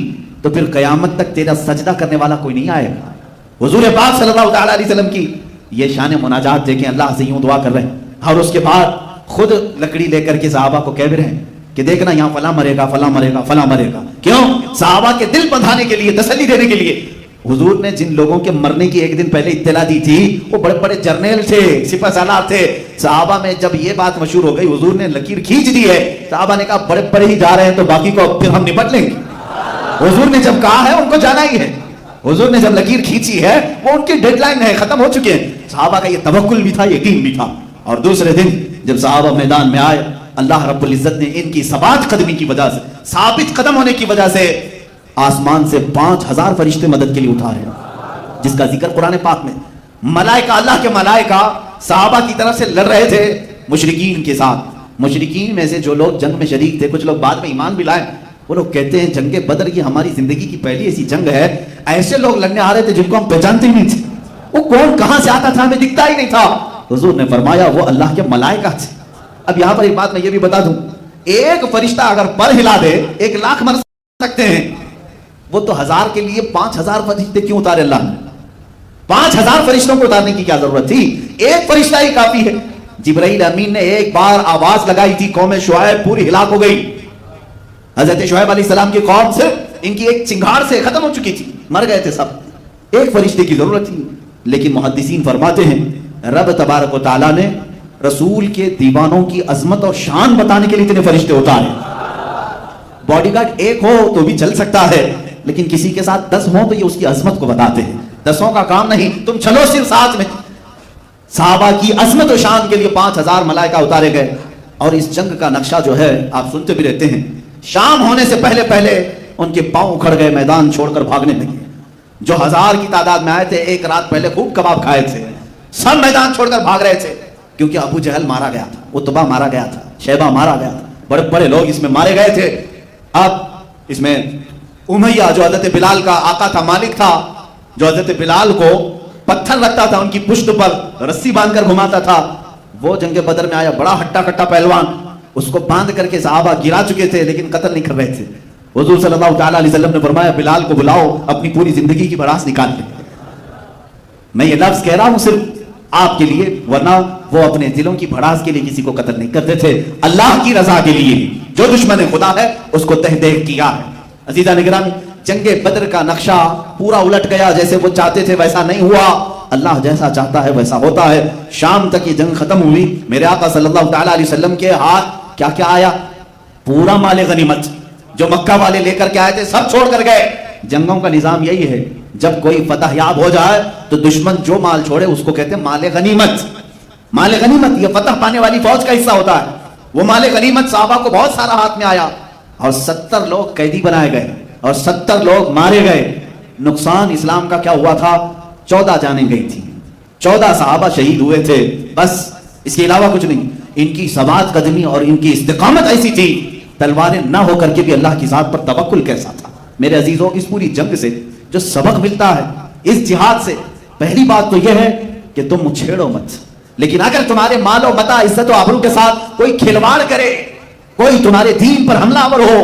تو پھر قیامت تک تیرا سجدہ کرنے والا کوئی نہیں آئے گا. حضور پاک صلی اللہ تعالیٰ علیہ وسلم کی یہ شان مناجات دیکھیں، اللہ سے یوں دعا کر رہے ہیں اور اس کے بعد خود لکڑی لے کر کے صحابہ کو کہہ بھی رہے ہیں کہ دیکھنا یہاں فلاں مرے گا، فلاں مرے گا، فلاں مرے گا. کیوں؟ صحابہ کے دل بندھانے کے لیے، تسلی دینے کے لیے. حضور نے جن لوگوں کے مرنے کی ایک دن پہلے اطلاع دی تھی وہ بڑے بڑے جرنیل تھے، سپہ سالار تھے. صحابہ میں جب یہ بات مشہور ہو گئی حضور نے لکیر کھینچ دی ہے، صحابہ نے کہا بڑے بڑے ہی جا رہے ہیں تو باقی کو پھر ہم نپٹ لیں گے. حضور نے جب کہا ہے ان کو جانا ہی ہے، حضور نے جب لکیر کھینچی ہے وہ ان کی ڈیڈ لائن ہے، ختم ہو چکے ہیں. صحابہ کا یہ توکل بھی تھا، یقین بھی تھا. اور دوسرے دن جب صحابہ میدان میں آئے، اللہ رب العزت نے ان کی ثبات قدمی کی وجہ سے، ثابت قدم ہونے کی وجہ سے آسمان سے 5000 فرشتے مدد کے لیے اتارے، جس کا ذکر قرآن پاک میں. ملائکہ، اللہ کے ملائکہ صحابہ کی طرف سے لڑ رہے تھے مشرکین کے ساتھ. مشرکین میں سے جو لوگ جنگ میں شریک تھے، کچھ لوگ بعد میں ایمان بھی لائے، وہ لوگ کہتے ہیں جنگ بدر یہ ہماری زندگی کی پہلی ایسی جنگ ہے، ایسے لوگ لڑنے آ رہے تھے جن کو ہم پہچانتے ہی نہیں تھے، وہ کون کہاں سے آتا تھا ہمیں دکھتا ہی نہیں تھا. حضور نے فرمایا وہ اللہ کے ملائکہ تھے. اب یہاں پر ایک بات میں یہ بھی بتا دوں، ایک فرشتہ اگر پر ہلا دے 1,00,000 مر سکتے ہیں، وہ تو 1000 کے لیے 5000 فرشتے کیوں اتارے اللہ نے؟ 5000 فرشتوں کو اتارنے کی کیا ضرورت تھی؟ ایک فرشتہ ہی کافی ہے. جبرائیل امین نے ایک بار آواز لگائی تھی، قوم شعیب پوری ہلاک ہو گئی. حضرت شعیب علیہ السلام کی قوم صرف ان کی ایک چنگھاڑ سے ختم ہو چکی تھی، مر گئے تھے سب. ایک فرشتے کی ضرورت تھی. لیکن محدثین فرماتے ہیں رب تبارک و تعالیٰ نے رسول کے دیوانوں کی عظمت اور شان بتانے کے لیے اتنے فرشتے اتارے. باڈی گارڈ ایک ہو تو بھی چل سکتا ہے، لیکن کسی کے ساتھ 10 ہوں تو یہ اس کی عظمت کو بتاتے ہیں. 10 کا کام نہیں، تم چلو صرف ساتھ میں. صحابہ کی عظمت و شان کے لیے 5000 ملائکہ اتارے گئے. اور اس جنگ کا نقشہ جو ہے آپ سنتے بھی رہتے ہیں، شام ہونے سے پہلے پہلے ان کے پاؤں اکھڑ گئے، میدان چھوڑ کر بھاگنے لگے. جو 1000 کی تعداد میں آئے تھے ایک رات پہلے خوب کباب کھائے تھے، سب میدان چھوڑ کر بھاگ رہے تھے، کیونکہ ابو جہل مارا گیا تھا، عتبہ مارا گیا تھا، شیبہ مارا گیا تھا، بڑے بڑے لوگ اس میں مارے گئے تھے. اب اس میں امیہ جو حضرت بلال کا آقا تھا، مالک تھا، جو حضرت بلال کو پتھر رکھتا تھا ان کی پشت پر رسی باندھ کر گھماتا تھا، وہ جنگ بدر میں آیا، بڑا ہٹا کٹا پہلوان. اس کو باندھ کر کے صحابہ گرا چکے تھے لیکن قتل نہیں کر رہے تھے. حضور صلی اللہ تعالیٰ علیہ وسلم نے فرمایا بلال کو بلاؤ، اپنی پوری زندگی کی بھڑاس نکال لیں. میں یہ لفظ کہہ رہا ہوں صرف آپ کے لیے، ورنہ وہ اپنے دلوں کی بھڑاس کے لیے کسی کو قتل نہیں کرتے تھے، اللہ کی رضا کے لیے. جو دشمن خدا ہے اس کو تہ دیکھ کیا ہے. عزیزہ نگرامی، جنگ بدر کا نقشہ پورا الٹ گیا، جیسے وہ چاہتے تھے ویسا نہیں ہوا. اللہ جیسا چاہتا ہے ویسا ہوتا ہے. شام تک یہ جنگ ختم ہوئی. میرے آقا صلی اللہ تعالیٰ علیہ وسلم کے ہاتھ کیا کیا آیا؟ پورا مال غنیمت جو مکہ والے لے کر کے آئے تھے سب چھوڑ کر گئے. جنگوں کا نظام یہی ہے، جب کوئی فتح یاب ہو جائے تو دشمن جو مال چھوڑے اس کو کہتے ہیں مال غنیمت. مال غنیمت یہ فتح پانے والی فوج کا حصہ ہوتا ہے. وہ مال غنیمت صحابہ کو بہت سارا ہاتھ میں آیا اور 70 لوگ قیدی بنائے گئے اور 70 لوگ مارے گئے. نقصان اسلام کا کیا ہوا تھا؟ 14 جانیں گئی تھی, 14 صحابہ شہید ہوئے تھے, بس اس کے علاوہ کچھ نہیں. ان کی ثبات قدمی اور ان کی استقامت ایسی تھی, تلواریں نہ ہو کر کے بھی اللہ کی ذات پر توکل کیسا تھا. میرے عزیزوں, اس پوری جنگ سے جو سبق ملتا ہے, اس جہاد سے, پہلی بات تو یہ ہے کہ تم چھیڑو مت. لیکن اگر تمہارے مال و متاع, عزت و آبرو کے ساتھ کوئی کھلواڑ کرے, کوئی تمہارے دین پر حملہ آور ہو,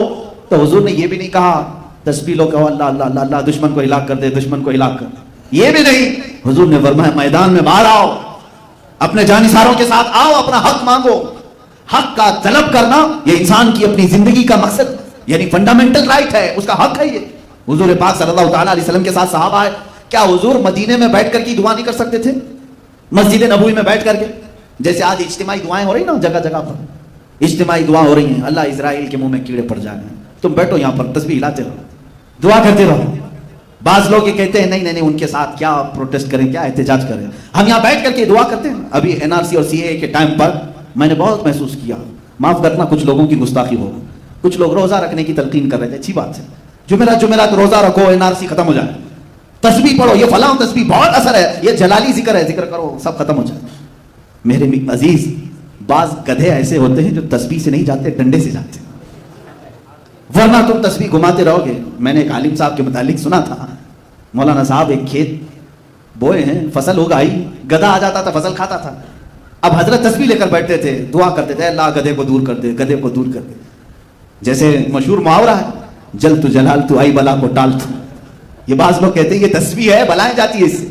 تو حضور نے یہ بھی نہیں کہا تسبیح لو کہو اللہ اللہ اللہ اللہ, دشمن کو ہلاک کر دے, دشمن کو ہلاک کر دے, یہ بھی نہیں. حضور نے فرمایا میدان میں باہر آؤ, اپنے جانثاروں کے ساتھ آؤ, اپنا حق مانگو. حق کا طلب کرنا یہ انسان کی اپنی زندگی کا مقصد, یعنی فنڈامنٹل رائٹ ہے, اس کا حق ہے. یہ حضور پاک صلی اللہ تعالیٰ علیہ وسلم کے ساتھ صحابہ ہے, کیا حضور مدینے میں بیٹھ کر کی دعا نہیں کر سکتے تھے؟ مسجد نبوی میں بیٹھ کر کے, جیسے آج اجتماعی دعائیں ہو رہی نا, جگہ جگہ پر اجتماعی دعا ہو رہی ہیں, اللہ اسرائیل کے منہ میں کیڑے پڑ جائیں, تم بیٹھو یہاں پر تسبیح ہلاتے رہو, دعا کرتے رہو. بعض لوگ یہ کہتے ہیں نہیں نہیں نہیں, ان کے ساتھ کیا پروٹیسٹ کریں, کیا احتجاج کریں, ہم یہاں بیٹھ کر کے دعا کرتے ہیں. ابھی NRC اور CAA کے ٹائم پر میں نے بہت محسوس کیا, معاف کرنا کچھ لوگوں کی گستاخی ہو, کچھ لوگ روزہ رکھنے کی تلقین کر رہے تھے, اچھی بات ہے, جمعرات روزہ رکھو, NRC ختم ہو جائے, تسبیح پڑھو, یہ فلاں تسبیح بہت اثر ہے, یہ جلالی ذکر ہے, ذکر کرو, سب ختم ہو جائے. میرے عزیز, بعض گدھے ایسے ہوتے ہیں جو تسبیح سے نہیں جاتے, ڈنڈے سے جاتے, ورنہ تم تسبیح گھماتے رہو گے. میں نے ایک عالم صاحب کے متعلق سنا تھا, مولانا صاحب ایک کھیت بوئے ہیں, فصل اگائی, گدھا آ جاتا تھا, فصل کھاتا تھا. اب حضرت تسبیح لے کر بیٹھتے تھے, دعا کرتے تھے اللہ گدھے کو دور کر دے, گدھے کو دور کر دے. جیسے مشہور محاورہ ہے, جل تو جلال تو آئی بلا کو ٹال تو. یہ بعض لوگ کہتے ہیں یہ تسبیح ہے, بلائیں جاتی ہے اس سے,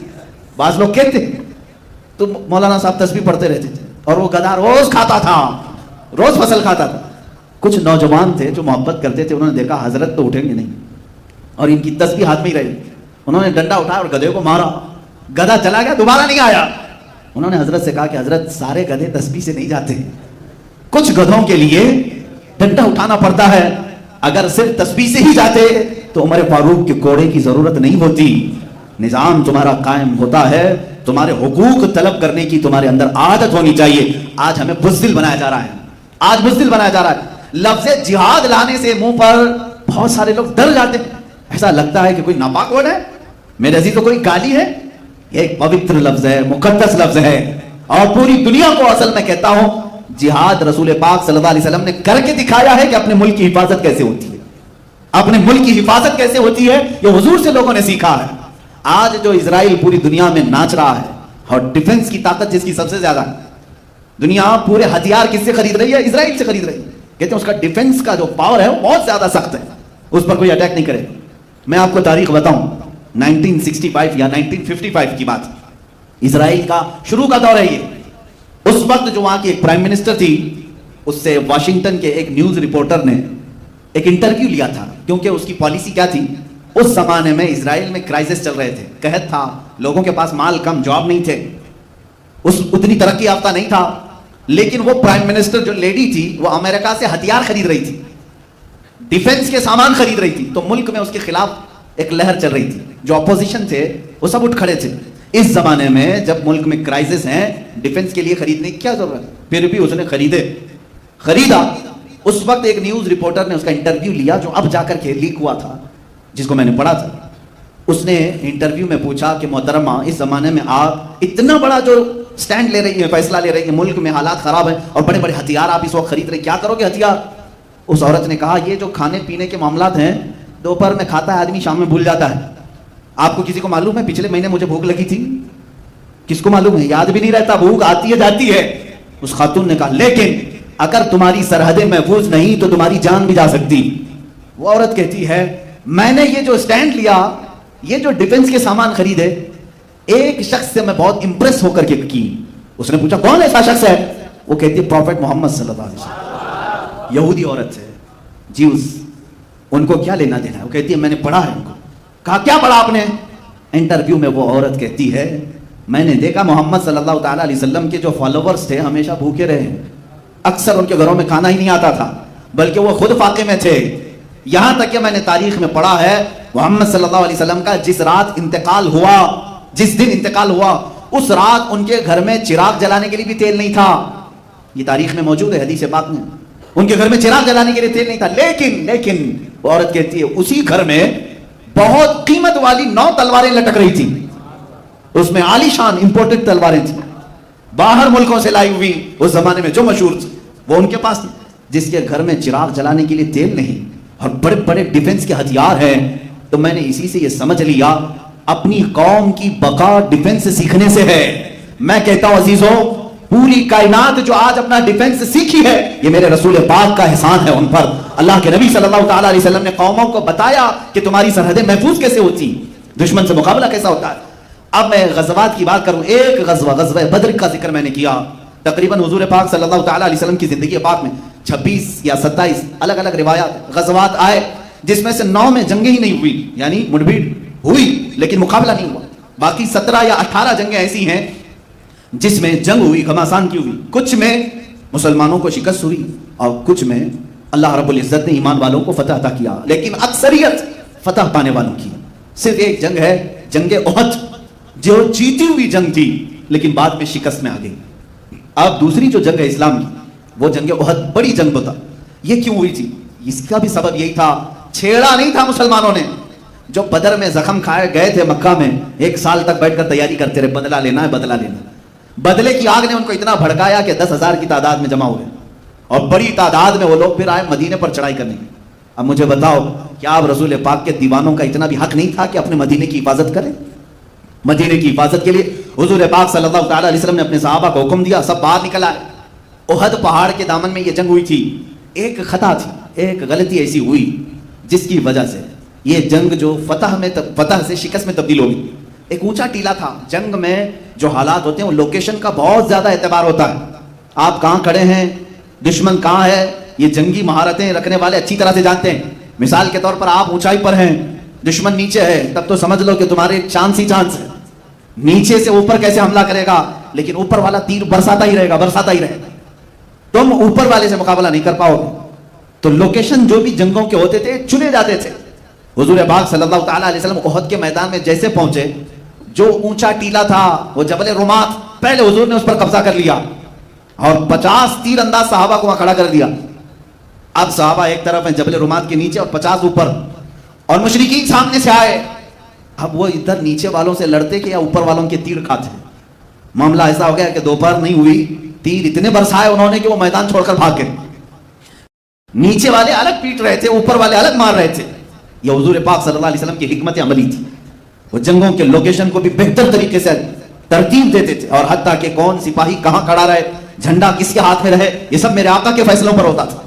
بعض لوگ کہتے ہیں. تو مولانا صاحب تسبیح پڑھتے رہتے تھے اور وہ گدھا روز کھاتا تھا, روز فصل کھاتا تھا. کچھ نوجوان تھے جو محبت کرتے تھے, انہوں نے دیکھا حضرت تو اٹھیں گے نہیں اور ان کی تسبیح ہاتھ میں ہی رہی. انہوں نے ڈنڈا اٹھایا اور گدھے کو مارا, گدھا چلا گیا, دوبارہ نہیں آیا. انہوں نے حضرت سے کہا کہ حضرت سارے گدھے تسبیح سے نہیں جاتے, کچھ گدھوں کے لیے ڈنڈا اٹھانا پڑتا ہے. اگر صرف تسبیح سے ہی جاتے تو عمر فاروق کے کوڑے کی ضرورت نہیں ہوتی. نظام تمہارا قائم ہوتا ہے, تمہارے حقوق طلب کرنے کی تمہارے اندر عادت ہونی چاہیے. آج ہمیں بزدل بنایا جا رہا ہے, آج بزدل بنایا جا رہا ہے. لفظ جہاد لانے سے منہ پر بہت سارے لوگ ڈر جاتے ہیں, ایسا لگتا ہے کہ کوئی ناپاک ورڈ ہے. میرے عزیز تو کوئی گالی ہے, یہ ایک پوتر لفظ ہے, مقدس لفظ ہے, اور پوری دنیا کو اصل میں کہتا ہوں جہاد رسول پاک صلی اللہ علیہ وسلم نے کر کے دکھایا ہے کہ اپنے ملک کی حفاظت کیسے ہوتی ہے, اپنے ملک کی حفاظت کیسے ہوتی ہے, یہ حضور سے لوگوں نے سیکھا ہے. آج جو اسرائیل پوری دنیا میں ناچ رہا ہے اور ڈیفنس کی طاقت جس کی سب سے زیادہ ہے, دنیا پورے ہتھیار کس سے خرید رہی ہے؟ اسرائیل سے خرید رہی ہے. کہتے ہیں اس کا ڈیفنس کا جو پاور ہے وہ بہت زیادہ سخت ہے, اس پر کوئی اٹیک نہیں کرے. میں آپ کو تاریخ بتاؤں, 1965 یا 1955 کی بات, اسرائیل کا شروع کا دور ہے یہ. اس وقت جو وہاں کی ایک پرائم منسٹر تھی, اس سے واشنگٹن کے ایک نیوز رپورٹر نے ایک انٹرویو لیا تھا, کیونکہ اس کی پالیسی کیا تھی, اس زمانے میں اسرائیل میں کرائسس چل رہے تھے, قحط تھا, لوگوں کے پاس مال کم, جاب نہیں تھے, اتنی ترقی یافتہ نہیں تھا. لیکن وہ پرائم منسٹر جو لیڈی تھی وہ امریکہ سے ہتھیار خرید رہی تھی, ڈیفنس کے سامان خرید رہی تھی. تو ملک میں اس کے خلاف ایک لہر چل رہی تھی, جو اپوزیشن تھے وہ سب اٹھ کھڑے تھے. اس زمانے میں جب ملک میں کرائسس ہیں, ڈیفنس کے لیے خریدنے کی کیا ضرورت ہے, پھر بھی اس نے خریدا. اس وقت ایک نیوز رپورٹر نے اس کا انٹرویو لیا, جو اب جا کر کے لیک ہوا تھا, جس کو میں نے پڑھا تھا. اس نے انٹرویو میں پوچھا کہ محترمہ, اس زمانے میں آپ اتنا بڑا جو سٹینڈ لے رہی ہیں, فیصلہ لے رہی ہیں, ملک میں حالات خراب ہیں اور بڑے بڑے ہتھیار آپ اس وقت خرید رہے ہیں, کیا کرو گے ہتھیار؟ اس عورت نے کہا یہ جو کھانے پینے کے معاملات ہیں, دوپہر میں کھاتا ہے آدمی, شام میں بھول جاتا ہے. آپ کو کسی کو معلوم ہے پچھلے مہینے مجھے بھوک لگی تھی؟ کس کو معلوم ہے؟ یاد بھی نہیں رہتا, بھوک آتی ہے جاتی ہے. اس خاتون نے کہا لیکن اگر تمہاری سرحدیں محفوظ نہیں تو تمہاری جان بھی جا سکتی. وہ عورت کہتی ہے میں نے یہ جو سٹینڈ لیا, یہ جو ڈیفنس کے سامان خریدے, ایک شخص سے میں بہت امپریس ہو کر کے کی. اس نے پوچھا کون ایسا شخص ہے؟ وہ کہتی ہے پروفیٹ محمد صلی اللہ علیہ وسلم. یہودی عورت ہے, جیوز, ان کو کیا لینا دینا ہے؟ وہ کہتی ہے میں نے پڑھا ہے ان کو. کہا کیا پڑھا آپ نے؟ انٹرویو میں وہ عورت کہتی ہے میں نے دیکھا محمد صلی اللہ تعالیٰ علیہ وسلم کے جو فالوورز تھے ہمیشہ بھوکے رہے, اکثر ان کے گھروں میں کھانا ہی نہیں آتا تھا, بلکہ وہ خود فاقے میں تھے. یہاں تک کہ میں نے تاریخ میں پڑھا ہے محمد صلی اللہ علیہ وسلم کا جس رات انتقال ہوا, جس دن انتقال ہوا, اس رات ان کے گھر میں چراغ جلانے کے لیے بھی تیل نہیں تھا. یہ تاریخ میں موجود ہے، حدیث پاک میں. ان کے گھر میں چراغ جلانے کے لیے تیل نہیں تھا، لیکن وہ عورت کہتی ہے اسی گھر میں بہت قیمت والی 9 تلواریں لٹک رہی تھی. اس میں عالی شان امپورٹڈ تلواریں تھیں، باہر ملکوں سے لائی ہوئی، اس زمانے میں جو مشہور تھی وہ ان کے پاس تھی. جس کے گھر میں چراغ جلانے کے لیے تیل نہیں اور بڑے بڑے ڈیفنس کے ہتھیار ہیں، تو میں نے اسی سے یہ سمجھ لیا اپنی قوم کی بقا ڈیفنس سیکھنے سے ہے. میں کہتا ہوں عزیزوں، پوری کائنات جو آج اپنا ڈیفنس سیکھی ہے، یہ میرے رسول پاک کا احسان ہے ان پر. اللہ کے نبی صلی اللہ تعالی علیہ وسلم نے قوموں کو بتایا کہ تمہاری سرحدیں محفوظ کیسے ہوتی، دشمن سے مقابلہ کیسا ہوتا ہے. اب میں غزوات کی بات کروں. ایک غزوہ بدر کا ذکر میں نے کیا. تقریباً حضور پاک صلی اللہ تعالی علیہ وسلم کی زندگی پاک میں 26 یا 27 الگ الگ روایات غزوات آئے، جس میں سے 9 میں جنگیں ہی نہیں ہوئی، یعنی مڈبھیڑ ہوئی لیکن مقابلہ نہیں ہوا. باقی 17 یا 18 جنگیں ایسی ہیں جس میں جنگ ہوئی، گھماسان کی ہوئی. کچھ میں مسلمانوں کو شکست ہوئی اور کچھ میں اللہ رب العزت نے ایمان والوں کو فتح عطا کیا، لیکن اکثریت فتح پانے والوں کی. صرف ایک جنگ ہے، جنگ احد، جو جیتی ہوئی جنگ تھی لیکن بعد میں شکست میں آ گئی. اب دوسری جو جنگ ہے اسلام کی، وہ جنگ احد بڑی جنگ بتا. یہ کیوں ہوئی تھی؟ اس کا بھی سبب یہی تھا، چھیڑا نہیں تھا مسلمانوں نے. جو بدر میں زخم کھائے گئے تھے مکہ میں، 1 سال تک بیٹھ کر تیاری کرتے رہے، بدلہ لینا ہے بدلہ لینا. بدلے کی آگ نے ان کو اتنا بھڑکایا کہ 10,000 کی تعداد میں جمع ہوئے اور بڑی تعداد میں وہ لوگ پھر آئے مدینے پر چڑھائی کرنے. اب مجھے بتاؤ، کیا آپ رسول پاک کے دیوانوں کا اتنا بھی حق نہیں تھا کہ اپنے مدینے کی حفاظت کریں؟ مدینے کی حفاظت کے لیے حضور پاک صلی اللہ تعالی علیہ وسلم نے اپنے صحابہ کو حکم دیا، سب باہر نکل آئے. احد پہاڑ کے دامن میں یہ جنگ ہوئی تھی. ایک خطا تھی، ایک غلطی ایسی ہوئی جس کی وجہ سے یہ جنگ جو فتح سے شکست میں تبدیل ہو گئی. ایک اونچا ٹیلا تھا. جنگ میں جو حالات ہوتے ہیں وہ لوکیشن کا بہت زیادہ اعتبار ہوتا ہے. آپ کہاں کھڑے ہیں، دشمن کہاں ہے، یہ جنگی مہارتیں رکھنے والے اچھی طرح سے جانتے ہیں. مثال کے طور پر آپ اونچائی پر ہیں، دشمن نیچے ہے، تب تو سمجھ لو کہ تمہارے چانس ہی چانس ہے. نیچے سے اوپر کیسے حملہ کرے گا، لیکن اوپر والا تیر برساتا ہی رہے گا. تم اوپر والے سے مقابلہ نہیں کر پاؤ گے. تو لوکیشن جو بھی جنگوں کے ہوتے تھے چنے جاتے تھے. حضور پاک صلی اللہ تعالی علیہ وسلم احد کے میدان میں جیسے پہنچے، جو اونچا ٹیلا تھا وہ جبل رمات، پہلے حضور نے اس پر قبضہ کر لیا اور 50 تیر انداز صحابہ کو وہاں کھڑا کر دیا. اب صحابہ ایک طرف ہیں جبل رمات کے نیچے اور 50 اوپر، اور مشرکین سامنے سے آئے. اب وہ ادھر نیچے والوں سے لڑتے کہ یا اوپر والوں کے تیر کھاتے. معاملہ ایسا ہو گیا کہ دوپہر نہیں ہوئی، تیر اتنے برسائے انہوں نے کہ وہ میدان چھوڑ کر بھاگ گئے. نیچے والے الگ پیٹ رہے تھے، اوپر والے الگ مار رہے تھے. یہ حضور پاک صلی اللہ علیہ وسلم کی حکمت عملی تھی. وہ جنگوں کے لوکیشن کو بھی بہتر طریقے سے ترتیب دیتے تھے، اور حتیٰ کہ کون سپاہی کہاں کھڑا رہے، جھنڈا کس کے ہاتھ میں رہے، یہ سب میرے آقا کے فیصلوں پر ہوتا تھا.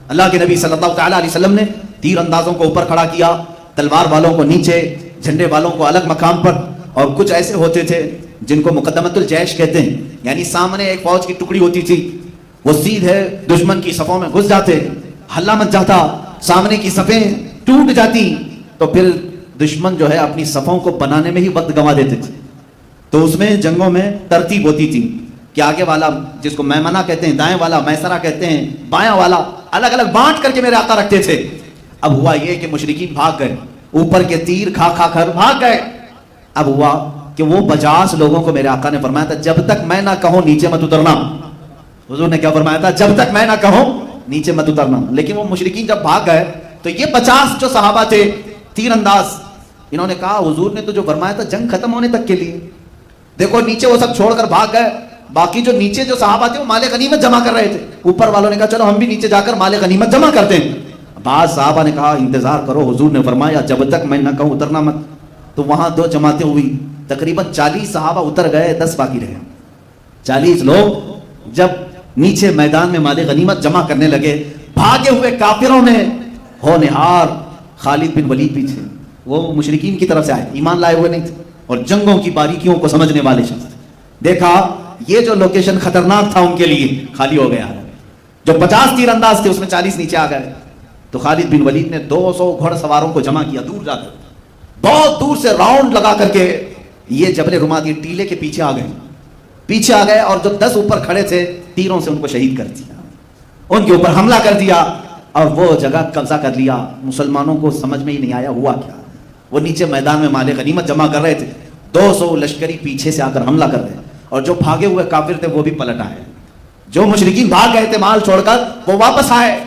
اللہ کے نبی صلی اللہ تعالی علیہ وسلم نے تیر اندازوں کو اوپر کھڑا کیا، تلوار والوں کو نیچے، جھنڈے والوں کو الگ مقام پر. اور کچھ ایسے ہوتے تھے جن کو مقدمت الجیش کہتے ہیں، یعنی سامنے ایک فوج کی ٹکڑی ہوتی تھی، وہ سیدھے دشمن کی صفوں میں گھس جاتے، حلہ مچ جاتا، سامنے کی صفیں ٹوٹ جاتی، تو پھر دشمن جو ہے اپنی صفوں کو بنانے میں ہی وقت گنوا دیتے تھے. تو اس میں جنگوں میں ترتیب ہوتی تھی کہ آگے والا جس کو میمنہ کہتے ہیں، دائیں والا میسرہ کہتے ہیں، بایاں والا، الگ الگ بانٹ کر کے میرے آقا رکھتے تھے. اب ہوا یہ کہ مشرکین بھاگ گئے، اوپر کے تیر کھا کھا کر بھاگ گئے. اب ہوا کہ وہ 50 لوگوں کو میرے آقا نے فرمایا تھا جب تک میں نہ کہوں نیچے مت اترنا. حضور نے کیا فرمایا تھا؟ جب تک میں نہ کہوں نیچے مت اترنا. لیکن وہ مشرکین جب بھاگ گئے تو یہ 50 جو صحابہ تھے تیر انداز، انہوں نے کہا حضور نے تو جو فرمایا تھا جنگ ختم ہونے تک کے لیے، دیکھو نیچے وہ سب چھوڑ کر بھاگ گئے. باقی جو نیچے جو صحابہ تھے وہ مال غنیمت جمع کر رہے تھے. اوپر والوں نے کہا چلو ہم بھی نیچے جا کر مال غنیمت جمع کرتے ہیں. بعض صحابہ نے کہا انتظار کرو، حضور نے فرمایا جب تک میں نہ کہوں اترنا مت. تو وہاں 2 جماعتیں ہوئی، تقریباً 40 صحابہ اتر گئے، 10 باقی رہے. 40 لوگ جب نیچے میدان میں مال غنیمت جمع کرنے لگے، بھاگے ہوئے کافروں نے ہونہار خالد بن ولید بھی تھے، وہ مشرکین کی طرف سے آئے، ایمان لائے ہوئے نہیں تھے اور جنگوں کی باریکیوں کو سمجھنے والے شخص. دیکھا یہ جو لوکیشن خطرناک تھا ان کے لیے خالی ہو گیا. جو 50 تیر انداز تھے اس میں 40 نیچے آ گئے. تو خالد بن ولید نے 200 گھڑ سواروں کو جمع کیا، دور جا کر بہت دور سے راؤنڈ لگا کر کے یہ جبل رمات یہ ٹیلے کے پیچھے آ گئے اور جو 10 اوپر کھڑے تھے تیروں سے ان کو شہید کر دیا، ان کے اوپر حملہ کر دیا اور وہ جگہ قبضہ کر لیا. مسلمانوں کو سمجھ میں ہی نہیں آیا ہوا کیا. وہ نیچے میدان میں مال غنیمت جمع کر رہے تھے، 200 لشکری پیچھے سے آ کر حملہ کر رہے، اور جو بھاگے ہوئے کافر تھے وہ بھی پلٹ آئے. جو مشرکین بھاگ گئے تھے مال چھوڑ کر وہ واپس آئے.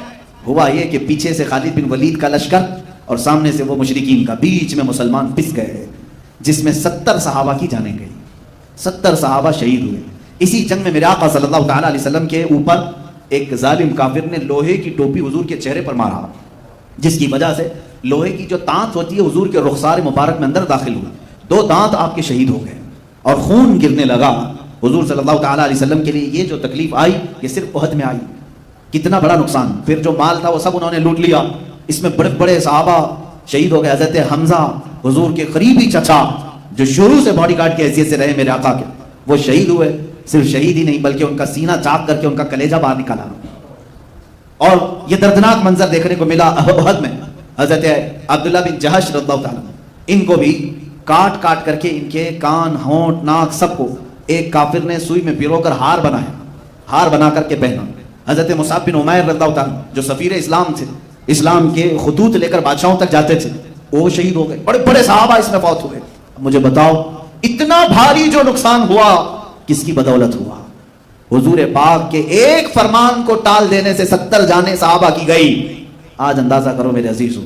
ہوا یہ کہ پیچھے سے خالد بن ولید کا لشکر اور سامنے سے وہ مشرکین کا، بیچ میں مسلمان پس گئے، جس میں 70 صحابہ کی جانیں گئی، 70 صحابہ شہید ہوئے. اسی جنگ میں میرے آقا صلی اللہ تعالی علیہ وسلم کے اوپر ایک ظالم کافر نے لوہے کی ٹوپی حضور کے چہرے پر مارا، جس کی وجہ سے لوہے کی جو دانت ہوتی ہے حضور کے رخسار مبارک میں اندر داخل ہوئی، 2 دانت آپ کے شہید ہو گئے اور خون گرنے لگا. حضور صلی اللہ تعالی علیہ وسلم کے لیے یہ جو تکلیف آئی یہ صرف احد میں آئی. کتنا بڑا نقصان. پھر جو مال تھا وہ سب انہوں نے لوٹ لیا. اس میں بڑے بڑے صحابہ شہید ہو گئے. حضرت حمزہ حضور کے قریبی چچا جو شروع سے باڈی گارڈ کی حیثیت سے رہے میرے آقا کے، وہ شہید ہوئے. صرف شہید ہی نہیں بلکہ ان کا سینہ چاک کر کے ان کا کلیجہ باہر نکالا. اور یہ دردناک منظر دیکھنے کو ملا احد میں. حضرت عبداللہ بن جہش رضی اللہ تعالیٰ ان کو بھی کاٹ کاٹ کر کے ان کے کان، ہونٹ، ناک سب کو ایک کافر نے سوئی میں پیرو کر ہار بنایا، ہار بنا کر کے پہنا. حضرت مصعب بن عمیر رضی اللہ تعالیٰ جو سفیر اسلام تھے، اسلام کے خطوط لے کر بادشاہوں تک جاتے تھے، وہ شہید ہو گئے. بڑے بڑے صحابہ اس میں فوت ہوئے. مجھے بتاؤ اتنا بھاری جو نقصان ہوا کس کی بدولت ہوا؟ حضور پاک کے ایک فرمان کو ٹال دینے سے 70 جانیں صحابہ کی گئی. آج اندازہ کرو میرے عزیزو،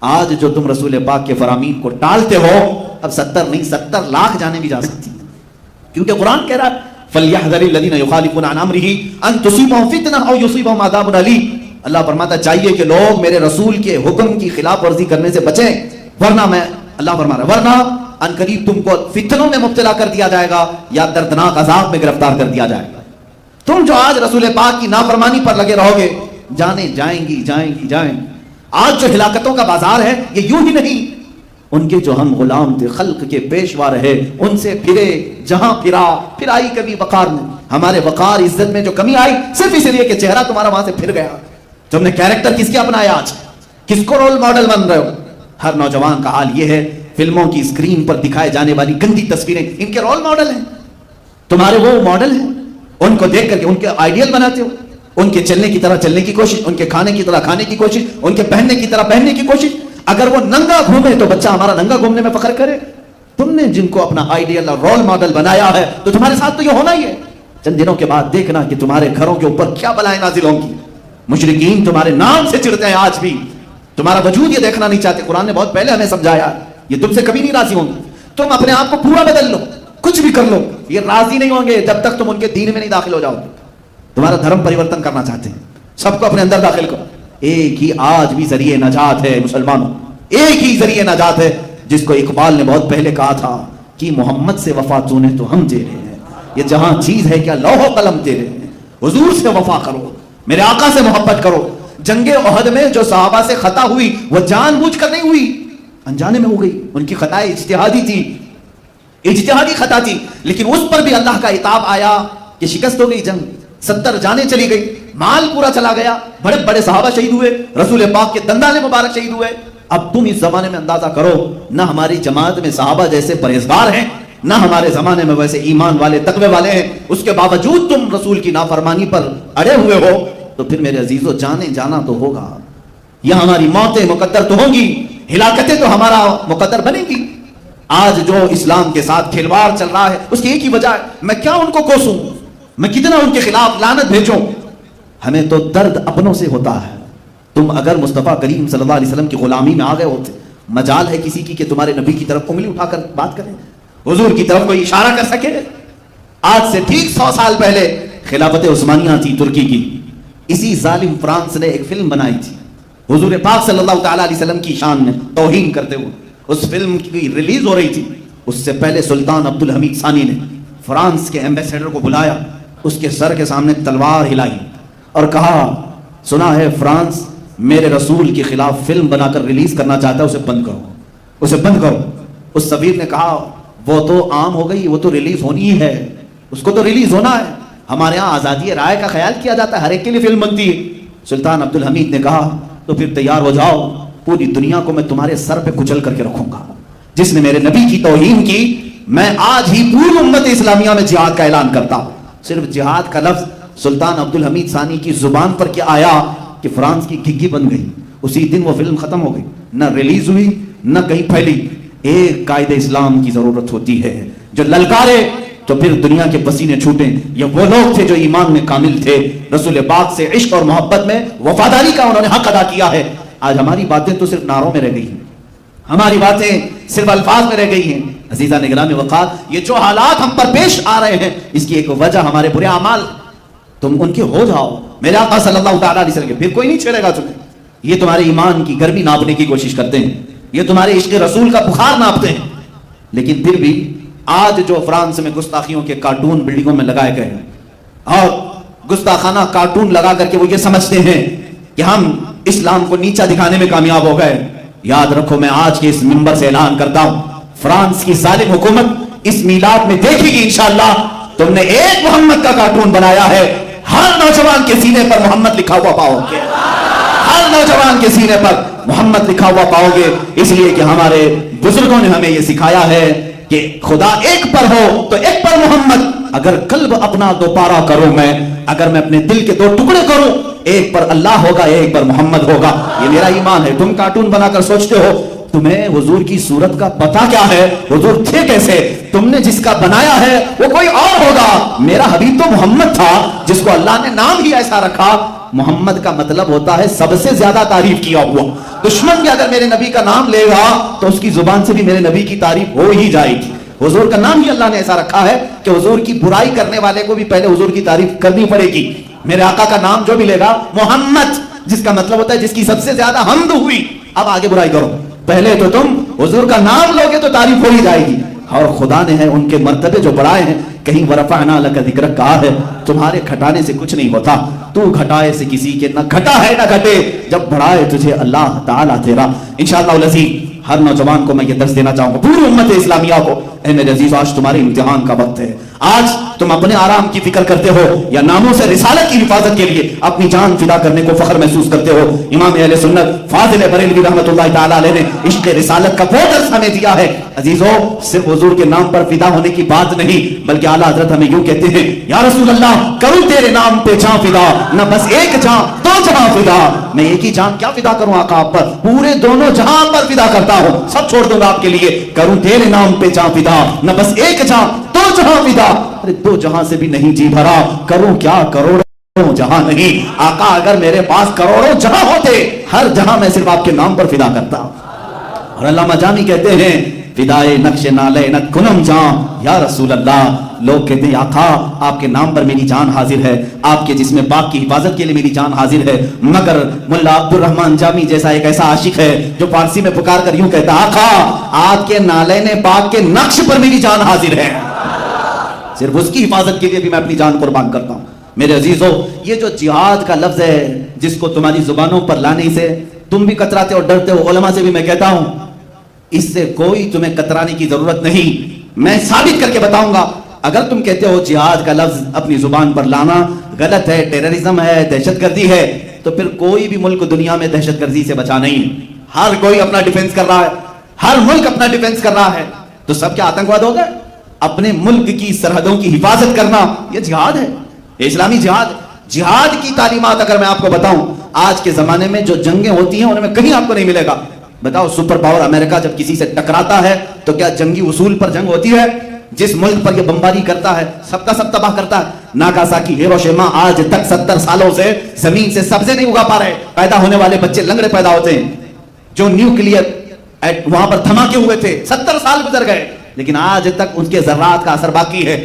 آج جو تم رسول پاک کے فرامین کو ٹالتے ہو، اب 70 نہیں 70 لاکھ جانیں بھی جا سکتی. کیونکہ قرآن کہہ رہا ہے فَلْيَحْذَرِ الَّذِينَ يُخَالِفُونَ عَنْ أَمْرِهِ أَن تُصِيبَهُمْ فِتْنَةٌ أَوْ يُصِيبَهُمْ عَذَابٌ أَلِيمٌ. اللہ فرماتا چاہیے کہ لوگ میرے رسول کے حکم کی خلاف ورزی کرنے سے بچیں، ورنہ میں اللہ فرما رہا ورنہ ان قریب تم کو فتنوں میں مبتلا کر دیا جائے گا یا دردناک عذاب میں گرفتار کر دیا جائے گا. تم جو آج رسول پاک کی نافرمانی پر لگے رہو گے جانیں جائیں گی جائیں گی جائیں. آج جو ہلاکتوں کا بازار ہے یہ یوں ہی نہیں. ان کے جو ہم غلام تھے، خلق کے پیشوا رہے، ان سے پھرے، جہاں پھر آئی کبھی وقار میں. ہمارے وقار عزت میں جو کمی آئی صرف اس لیے کہ چہرہ تمہارا وہاں سے پھر گیا. تم نے کیریکٹر کس کے اپنایا؟ آج کس کو رول ماڈل بن رہے ہو؟ ہر نوجوان کا حال یہ ہے، فلموں کی اسکرین پر دکھائے جانے والی گندی تصویریں ان کے رول ماڈل ہیں. تمہارے وہ ماڈل ہیں، ان کو دیکھ کر کے ان کے آئیڈیل بناتے ہو. ان کے چلنے کی طرح چلنے کی کوشش، ان کے کھانے کی طرح کھانے کی کوشش، ان کے پہننے کی طرح پہننے کی کوشش. اگر وہ ننگا گھومے تو بچہ ہمارا ننگا گھومنے میں فخر کرے. تم نے جن کو اپنا آئیڈیل اور رول ماڈل بنایا ہے تو تمہارے ساتھ تو یہ ہونا ہی ہے. چند دنوں کے بعد دیکھنا کہ تمہارے گھروں کے اوپر کیا بلائیں نازل ہوں گی. مشرکین تمہارے نام سے چڑھتے ہیں، آج بھی تمہارا وجود یہ دیکھنا نہیں چاہتے. قرآن نے بہت پہلے ہمیں سمجھایا یہ تم سے کبھی نہیں راضی ہوں گے. تم اپنے آپ کو پورا بدل لو، کچھ بھی کر لو، یہ راضی نہیں ہوں گے جب تک تم ان کے دین میں نہیں داخل ہو جاؤ. تمہارا دھرم پریورتن کرنا چاہتے ہیں، سب کو اپنے اندر داخل کرو. ایک ہی آج بھی ذریعہ نجات ہے مسلمانوں، ایک ہی ذریعہ نجات ہے جس کو اقبال نے بہت پہلے کہا تھا کہ محمد سے وفا تو نے تو ہم تیرے ہیں. یہ جہاں چیز ہے کیا لوح و قلم تیرے ہیں. حضور سے وفا کرو، میرے آقا سے محبت کرو. جنگ احد میں جو صحابہ سے خطا ہوئی وہ جان بوجھ کر نہیں ہوئی، انجانے میں ہو گئی. ان کی خطا اجتہادی تھی، اجتہادی خطا تھی، لیکن اس پر بھی اللہ کا عتاب آیا کہ شکست ہو گئی. جنگ 70 جانیں چلی گئی، مال پورا چلا گیا، بڑے بڑے صحابہ شہید ہوئے، رسول پاک کے دندان مبارک شہید ہوئے. اب تم اس زمانے میں اندازہ کرو، نہ ہماری جماعت میں صحابہ جیسے پرہیزگار ہیں، نہ ہمارے زمانے میں ویسے ایمان والے تقوی والے ہیں. اس کے باوجود تم رسول کی نافرمانی پر اڑے ہوئے ہو تو پھر میرے عزیزو جانے جانا تو ہوگا. یہ ہماری موتیں مقدر تو ہوں گی، ہلاکتیں تو ہمارا مقدر بنے گی. آج جو اسلام کے ساتھ کھلواڑ چل رہا ہے اس کی ایک ہی وجہ ہے، میں کیا ان کو کوسوں، میں کتنا ان کے خلاف لعنت بھیجوں. ہمیں تو درد اپنوں سے ہوتا ہے. تم اگر مصطفیٰ کریم صلی اللہ علیہ وسلم کی غلامی میں آ گئے ہوتے، مجال ہے کسی کی کہ تمہارے نبی کی طرف انگلی اٹھا کر بات کرے، حضور کی طرف کوئی اشارہ کر سکے؟ آج سے ٹھیک 100 سال پہلے خلافت عثمانیہ تھی ترکی کی. اسی ظالم فرانس نے ایک فلم بنائی تھی حضور پاک صلی اللہ تعالی علیہ وسلم کی شان میں توہین کرتے ہوئے. اس فلم کی ریلیز ہو رہی تھی، اس سے پہلے سلطان عبد الحمید ثانی نے فرانس کے ایمبیسیڈر کو بلایا، اس کے سر کے سامنے تلوار ہلائی اور کہا سنا ہے فرانس میرے رسول کے خلاف فلم بنا کر ریلیز کرنا چاہتا ہے، اسے بند کرو، اسے بند کرو. اس سفیر نے کہا وہ تو عام ہو گئی، وہ تو ریلیز ہونی ہی ہے، اس کو تو ریلیز ہونا ہے. ہمارے ہاں آزادی رائے کا خیال کیا جاتا ہے، ہر ایک کے لیے فلم بنتی ہے. سلطان عبد الحمید نے کہا تو پھر تیار ہو جاؤ، پوری دنیا کو میں تمہارے سر پہ کچل کر کے رکھوں گا. جس نے میرے نبی کی توہین کی، میں آج ہی پوری امت اسلامیہ میں جہاد کا اعلان کرتا ہوں. صرف جہاد کا لفظ سلطان عبد الحمید ثانی کی زبان پر کیا آیا کہ فرانس کی گھگی بن گئی. اسی دن وہ فلم ختم ہو گئی، نہ ریلیز ہوئی نہ کہیں پھیلی. ایک قائد اسلام کی ضرورت ہوتی ہے جو للکارے تو پھر دنیا کے پسینے چھوٹیں. یہ وہ لوگ تھے جو ایمان میں کامل تھے, رسول پاک سے عشق اور محبت میں وفاداری کا انہوں نے حق ادا کیا ہے. آج ہماری باتیں تو صرف نعروں میں رہ گئی ہیں, ہماری باتیں صرف الفاظ میں رہ گئی ہیں. عزیزان گرامی وقار, یہ جو حالات ہم پر پیش آ رہے ہیں اس کی ایک وجہ ہمارے برے اعمال. تم ان کے ہو جاؤ, میرے آقا صلی اللہ تعالیٰ علیہ وسلم کے, پھر کوئی نہیں چھیڑے گا تمہیں. یہ تمہارے ایمان کی گرمی ناپنے کی کوشش کرتے ہیں, یہ تمہارے عشق رسول کا بخار ناپتے ہیں. لیکن پھر بھی آج جو فرانس میں گستاخیوں کے کارٹون بلڈنگوں میں لگائے گئے ہیں اور گستاخانہ کارٹون لگا کر کے وہ یہ سمجھتے ہیں کہ ہم اسلام کو نیچا دکھانے میں کامیاب ہو گئے, یاد رکھو میں آج کے اس منبر سے اعلان کرتا ہوں, فرانس کی ظالم حکومت اس میلاد میں دیکھے گی انشاءاللہ. تم نے ایک محمد کا کارٹون بنایا ہے, ہر نوجوان کے سینے پر محمد لکھا ہوا پاؤ گے, ہر نوجوان کے سینے پر محمد لکھا ہوا پاؤ گے. اس لیے کہ ہمارے بزرگوں نے ہمیں یہ سکھایا ہے کہ خدا ایک پر ہو تو ایک پر محمد. اگر قلب اپنا دو پارا کروں میں, اگر میں اپنے دل کے دو ٹکڑے کروں, ایک پر اللہ ہوگا ایک پر محمد ہوگا. یہ میرا ایمان ہے. تم کارٹون بنا کر سوچتے ہو تمہیں حضور کی صورت کا پتہ کیا ہے, حضور تھے کیسے, تم نے جس کا بنایا ہے وہ کوئی اور ہوگا. میرا حبیب تو محمد تھا جس کو اللہ نے نام ہی ایسا رکھا. محمد کا مطلب ہوتا ہے سب سے زیادہ تعریف کیا ہوا. دشمن بھی اگر میرے نبی کا نام لے گا تو اس کی زبان سے بھی میرے نبی کی تعریف ہو ہی جائے گی. حضور کا نام ہی اللہ نے ایسا رکھا ہے کہ حضور کی برائی کرنے والے کو بھی پہلے حضور کی تعریف کرنی پڑے گی. میرے آقا کا نام جو بھی لے گا محمد, جس کا مطلب ہوتا ہے جس کی سب سے زیادہ حمد ہوئی. اب آگے برائی کرو, پہلے تو تم حضور کا نام لوگے تو تعریف ہو ہی جائے گی. اور خدا نے ہے ان کے مرتبے جو بڑھائے ہیں, کہیں ورفعنا لک ذکرک کہا ہے, تمہارے گھٹانے سے کچھ نہیں ہوتا. تو گھٹائے سے کسی کے نہ گھٹا ہے نہ گھٹے, جب بڑھائے تجھے اللہ تعالیٰ تیرا. انشاءاللہ العزیز ہر نوجوان کو میں یہ درس دینا چاہوں گا, پوری امت اسلامیہ کو, اے میرے عزیز آج تمہارے امتحان کا وقت ہے. آج تم اپنے آرام کی فکر کرتے ہو یا ناموں سے رسالت کی حفاظت کے لیے اپنی جان فدا کرنے کو فخر محسوس کرتے ہو. امام اہل سنت فاضل بریلوی رحمۃ اللہ تعالیٰ علیہ نے عشق رسالت کا وہ درس ہمیں دیا ہے. عزیزو, صرف حضور کے نام پر فدا ہونے کی بات نہیں, بلکہ اعلیٰ حضرت ہمیں یوں کہتے ہیں, یا رسول اللہ کروں تیرے نام پہ جان فدا, نہ بس ایک جان دو جہاں فدا. میں ایک ہی جان کیا فدا کروں آقا آپ پر, پورے دونوں جہاں پر فدا کرتا ہوں, سب چھوڑ دوں گا آپ کے لیے. کروں تیرے نام پہ جان فدا, نہ بس ایک جان دو جہاں فدا. ارے دو جہاں سے بھی نہیں جی بھرا, کروں کیا کروڑوں جہاں نہیں. آقا اگر میرے پاس کروڑوں جہاں ہوتے, ہر جہاں میں صرف آپ کے نام پر فدا کرتا. اور علامہ جامی کہتے ہیں فدائے نقش نالے نت کنم جان یا رسول اللہ. لوگ کہتے ہیں آقا آپ کے نام پر میری جان حاضر ہے, آپ کے جسم پاک کی حفاظت کے لیے میری جان حاضر ہے. مگر ملا عبد الرحمن جامی جیسا ایک ایسا عاشق ہے جو فارسی میں پکار کر یوں کہتا, آقا آپ کے نالین پاک کے نقش پر میری جان حاضر ہے. صرف اس کی حفاظت کے لیے بھی میں اپنی جان قربان کرتا ہوں. میرے عزیزو, یہ جو جہاد کا لفظ ہے جس کو تمہاری زبانوں پر لانے سے تم بھی کتراتے اور ڈرتے ہو, علماء سے بھی میں کہتا ہوں اس سے کوئی تمہیں کترانے کی ضرورت نہیں. میں ثابت کر کے بتاؤں گا. اگر تم کہتے ہو جہاد کا لفظ اپنی زبان پر لانا غلط ہے, ٹیررزم ہے, دہشت گردی ہے, تو پھر کوئی بھی ملک دنیا میں دہشت گردی سے بچا نہیں ہے. ہر کوئی اپنا ڈیفنس کر رہا ہے, ہر ملک اپنا ڈیفنس کر رہا ہے. تو سب کیا آتنکواد ہو گئے؟ اپنے ملک کی سرحدوں کی حفاظت کرنا یہ جہاد ہے, اسلامی جہاد. جہاد کی تعلیمات اگر میں آپ کو بتاؤں, آج کے زمانے میں جو جنگیں ہوتی ہیں ان میں کہیں آپ کو نہیں ملے گا. بتاؤ سپر پاور امریکہ جب کسی سے ٹکراتا ہے تو کیا جنگی اصول پر جنگ ہوتی ہے؟ جس ملک پر یہ بمباری کرتا ہے سب کا سب تباہ کرتا ہے. ناگاساکی, ہیروشیما, آج تک 70 سالوں سے زمین سے سبزے نہیں اگا پا رہے. پیدا ہونے والے بچے لنگڑے پیدا ہوتے ہیں. جو نیوکلیئر وہاں پر دھماکے ہوئے تھے 70 سال گزر گئے, لیکن آج تک ان کے ذرات کا اثر باقی ہے.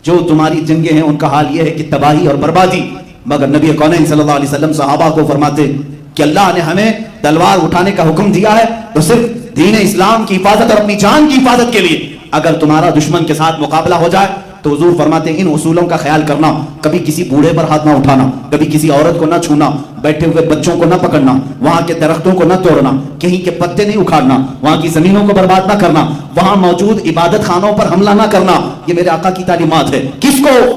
جو تمہاری جنگیں ہیں ان کا حال یہ ہے کہ تباہی اور بربادی. مگر نبی کونین صلی اللہ علیہ وسلم صحابہ کو فرماتے کہ اللہ نے ہمیں تلوار اٹھانے کا حکم دیا ہے تو صرف دین اسلام کی حفاظت اور اپنی جان کی حفاظت کے لیے. اگر تمہارا دشمن کے ساتھ مقابلہ ہو جائے تو حضور فرماتے ہیں ان اصولوں کا خیال کرنا, کبھی کسی بوڑھے پر ہاتھ نہ اٹھانا, کبھی کسی عورت کو نہ چھونا, بیٹھے ہوئے بچوں کو نہ پکڑنا, وہاں کے درختوں کو نہ توڑنا, کہیں کے پتے نہیں اکھاڑنا, وہاں کی زمینوں کو برباد نہ کرنا, وہاں موجود عبادت خانوں پر حملہ نہ کرنا. یہ میرے آقا کی تعلیمات ہے. کس کو,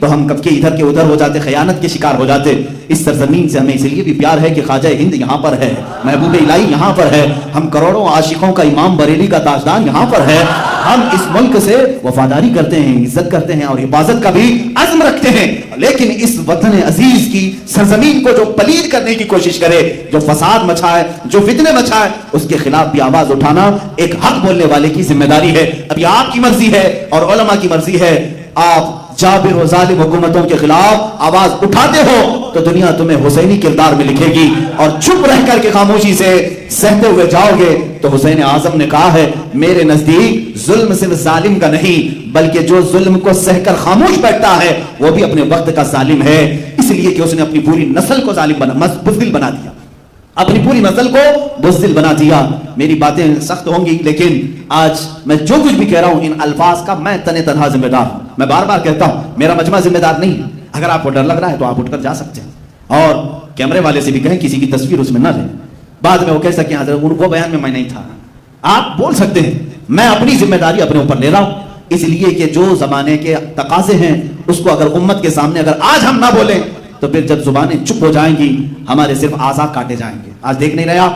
تو ہم کب کے ادھر کے ادھر ہو جاتے, خیانت کے شکار ہو جاتے. اس سرزمین سے ہمیں اس لیے بھی پیار ہے کہ خواجہ ہند یہاں پر ہے, محبوب الہی یہاں پر ہے, ہم کروڑوں عاشقوں کا امام بریلی کا تاجدار یہاں پر ہے. ہم اس ملک سے وفاداری کرتے ہیں, عزت کرتے ہیں اور حفاظت کا بھی عزم رکھتے ہیں. لیکن اس وطن عزیز کی سرزمین کو جو پلید کرنے کی کوشش کرے, جو فساد مچائے, جو فتنے مچائے, اس کے خلاف بھی آواز اٹھانا ایک حق بولنے والے کی ذمہ داری ہے. ابھی آپ کی مرضی ہے اور علماء کی مرضی ہے, آپ جابر و ظالم حکومتوں کے خلاف آواز اٹھاتے ہو تو دنیا تمہیں حسینی کردار میں لکھے گی, اور چپ رہ کر کے خاموشی سے سہتے ہوئے جاؤ گے تو حسین اعظم نے کہا ہے میرے نزدیک ظلم صرف ظالم کا نہیں بلکہ جو ظلم کو سہ کر خاموش بیٹھتا ہے وہ بھی اپنے وقت کا ظالم ہے, اس لیے کہ اس نے اپنی پوری نسل کو ظالم بزدل بنا دیا, اپنی پوری نسل کو بزدل بنا دیا. میری باتیں سخت ہوں گی لیکن آج میں جو کچھ بھی کہہ رہا ہوں ان الفاظ کا میں تنے تنہا ذمہ دار ہوں. میں بار بار کہتا ہوں میرا مجمع ذمہ دار نہیں ہے. اگر آپ کو ڈر لگ رہا ہے تو آپ اٹھ کر جا سکتے ہیں اور کیمرے والے سے بھی کہیں کسی کی تصویر اس میں نہ لیں, بعد میں وہ کہہ سکیں حضرت وہ بیان میں نہیں تھا. آپ بول سکتے ہیں, میں اپنی ذمہ داری اپنے اوپر لے رہا ہوں, اس لیے کہ جو زمانے کے تقاضے ہیں اس کو اگر امت کے سامنے اگر آج ہم نہ بولیں تو پھر جب زبانیں چپ ہو جائیں گی ہمارے صرف اعضاء کاٹے جائیں گے. آج دیکھ نہیں رہا,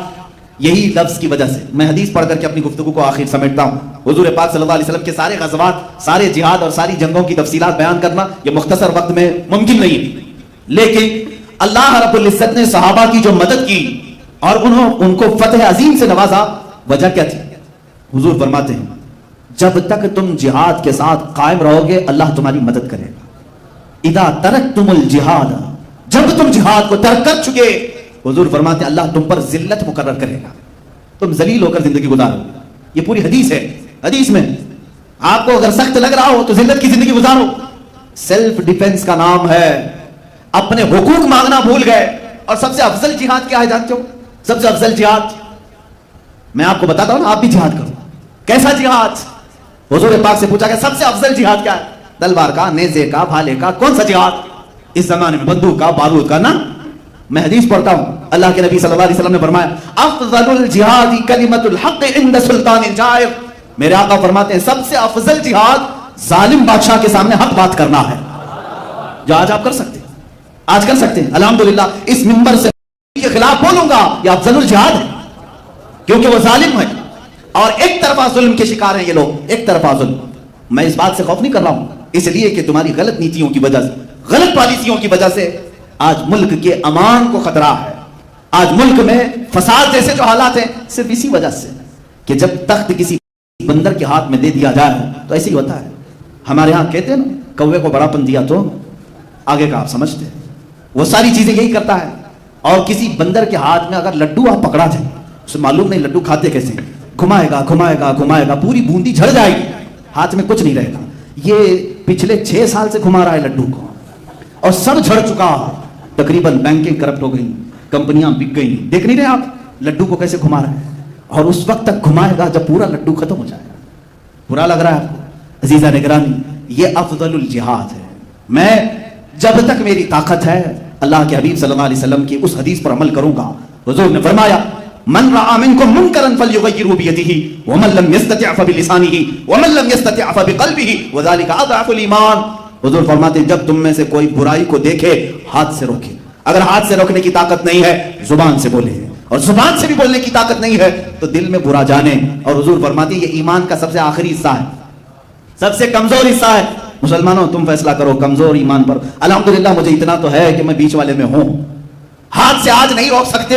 یہی لفظ کی وجہ سے میں حدیث پڑھ کر کے اپنی گفتگو کو آخر سمیٹتا ہوں. حضور پاک صلی اللہ علیہ وسلم کے سارے غزوات, سارے جہاد اور ساری جنگوں کی تفصیلات بیان کرنا یہ مختصر وقت میں ممکن نہیں, لیکن اللہ رب العزت نے صحابہ کی جو مدد کی اور ان کو فتح عظیم سے نوازا, وجہ کیا تھی؟ حضور فرماتے ہیں جب تک تم جہاد کے ساتھ قائم رہو گے اللہ تمہاری مدد کرے گا. اذا ترکتم الجہاد, جب تم جہاد کو ترک کر چکے, حضور فرماتے ہیں اللہ تم پر ذلت مقرر کرے گا, تم ذلیل ہو کر زندگی گزارو. یہ پوری حدیث ہے, حدیث میں آپ کو اگر سخت لگ رہا ہو تو ذلت کی زندگی گزارو. سیلف ڈیفنس کا نام ہے, اپنے حقوق مانگنا بھول گئے. اور سب سے افضل جہاد کیا ہے جانتے ہو؟ سب سے افضل جہاد میں آپ کو بتاتا ہوں نا, آپ بھی جہاد کرو. کیسا جہاد؟ حضور پاک سے پوچھا کہ سب سے افضل جہاد کیا ہے؟ تلوار کا, نیزے کا, بھالے کا, کون سا جہاد اس زمانے میں؟ بندوق کا, بارود کا نا. میں حدیث پڑھتا ہوں, اللہ کے نبی صلی اللہ علیہ وسلم نے فرمایا افضل الجہاد کلمۃ الحق عند سلطان الجائر. میرے آقا فرماتے ہیں سب سے افضل جہاد ظالم بادشاہ کے سامنے حق بات کرنا ہے. جو آج آپ کر سکتے ہیں, آج کر سکتے ہیں الحمدللہ. اس منبر سے کے خلاف بولوں گا یہ افضل الجہاد ہے کیونکہ وہ ظالم ہے اور ایک طرفہ ظلم کے شکار ہیں یہ لوگ, ایک طرفہ ظلم. میں اس بات سے خوف نہیں کر رہا ہوں, اس لیے کہ تمہاری غلط نیتیوں کی وجہ سے, غلط پالیسیوں کی وجہ سے آج ملک کے امان کو خطرہ ہے. آج ملک میں فساد جیسے جو حالات ہیں صرف اسی وجہ سے کہ جب تخت کسی بندر کے ہاتھ میں دے دیا جائے تو ایسے ہی ہوتا ہے. ہمارے ہاں کہتے ہیں نا کوے کو بڑا پن دیا تو آگے کا آپ سمجھتے ہیں, وہ ساری چیزیں یہی کرتا ہے. اور کسی بندر کے ہاتھ میں اگر لڈو آپ پکڑا جائے, اسے معلوم نہیں لڈو کھاتے کیسے, گھمائے گا گھمائے گا گھمائے گا, پوری بوندی جھڑ جائے گی, ہاتھ میں کچھ نہیں رہے گا. یہ پچھلے 6 سال سے گھما رہا ہے لڈو کو اور سب جھڑ چکا. تقریباً بینکیں کرپٹ ہو گئی, کمپنیاں بک گئی. دیکھ نہیں رہے آپ لڈو کو کیسے گھما رہا ہے, اور اس وقت تک گھمائے گا جب پورا لڈو ختم ہو جائے گا. برا لگ رہا ہے آپ کو عزیزہ نگرانی؟ یہ افضل الجہاد ہے. میں جب تک میری طاقت ہے اللہ کے حبیب صلی اللہ علیہ وسلم کی اس حدیث پر عمل کروں گا. حضور نے فرمایا من رأى منكم منكرا فليغيره بيده ومن لم يستطع فبلسانه ومن لم يستطع فبقلبه وذلك اضعف الايمان. حضور فرماتے ہیں جب تم میں سے کوئی برائی کو دیکھے ہاتھ سے روکے, اگر ہاتھ سے روکنے کی طاقت نہیں ہے زبان سے بولے, اور زبان سے بھی بولنے کی طاقت نہیں ہے تو دل میں برا جانے. اور حضور فرماتے ہیں یہ ایمان کا سب سے آخری حصہ ہے, سب سے کمزور حصہ ہے. مسلمانوں تم فیصلہ کرو کمزور ایمان پر. الحمدللہ مجھے اتنا تو ہے کہ میں بیچ والے میں ہوں. ہاتھ سے آج نہیں روک سکتے,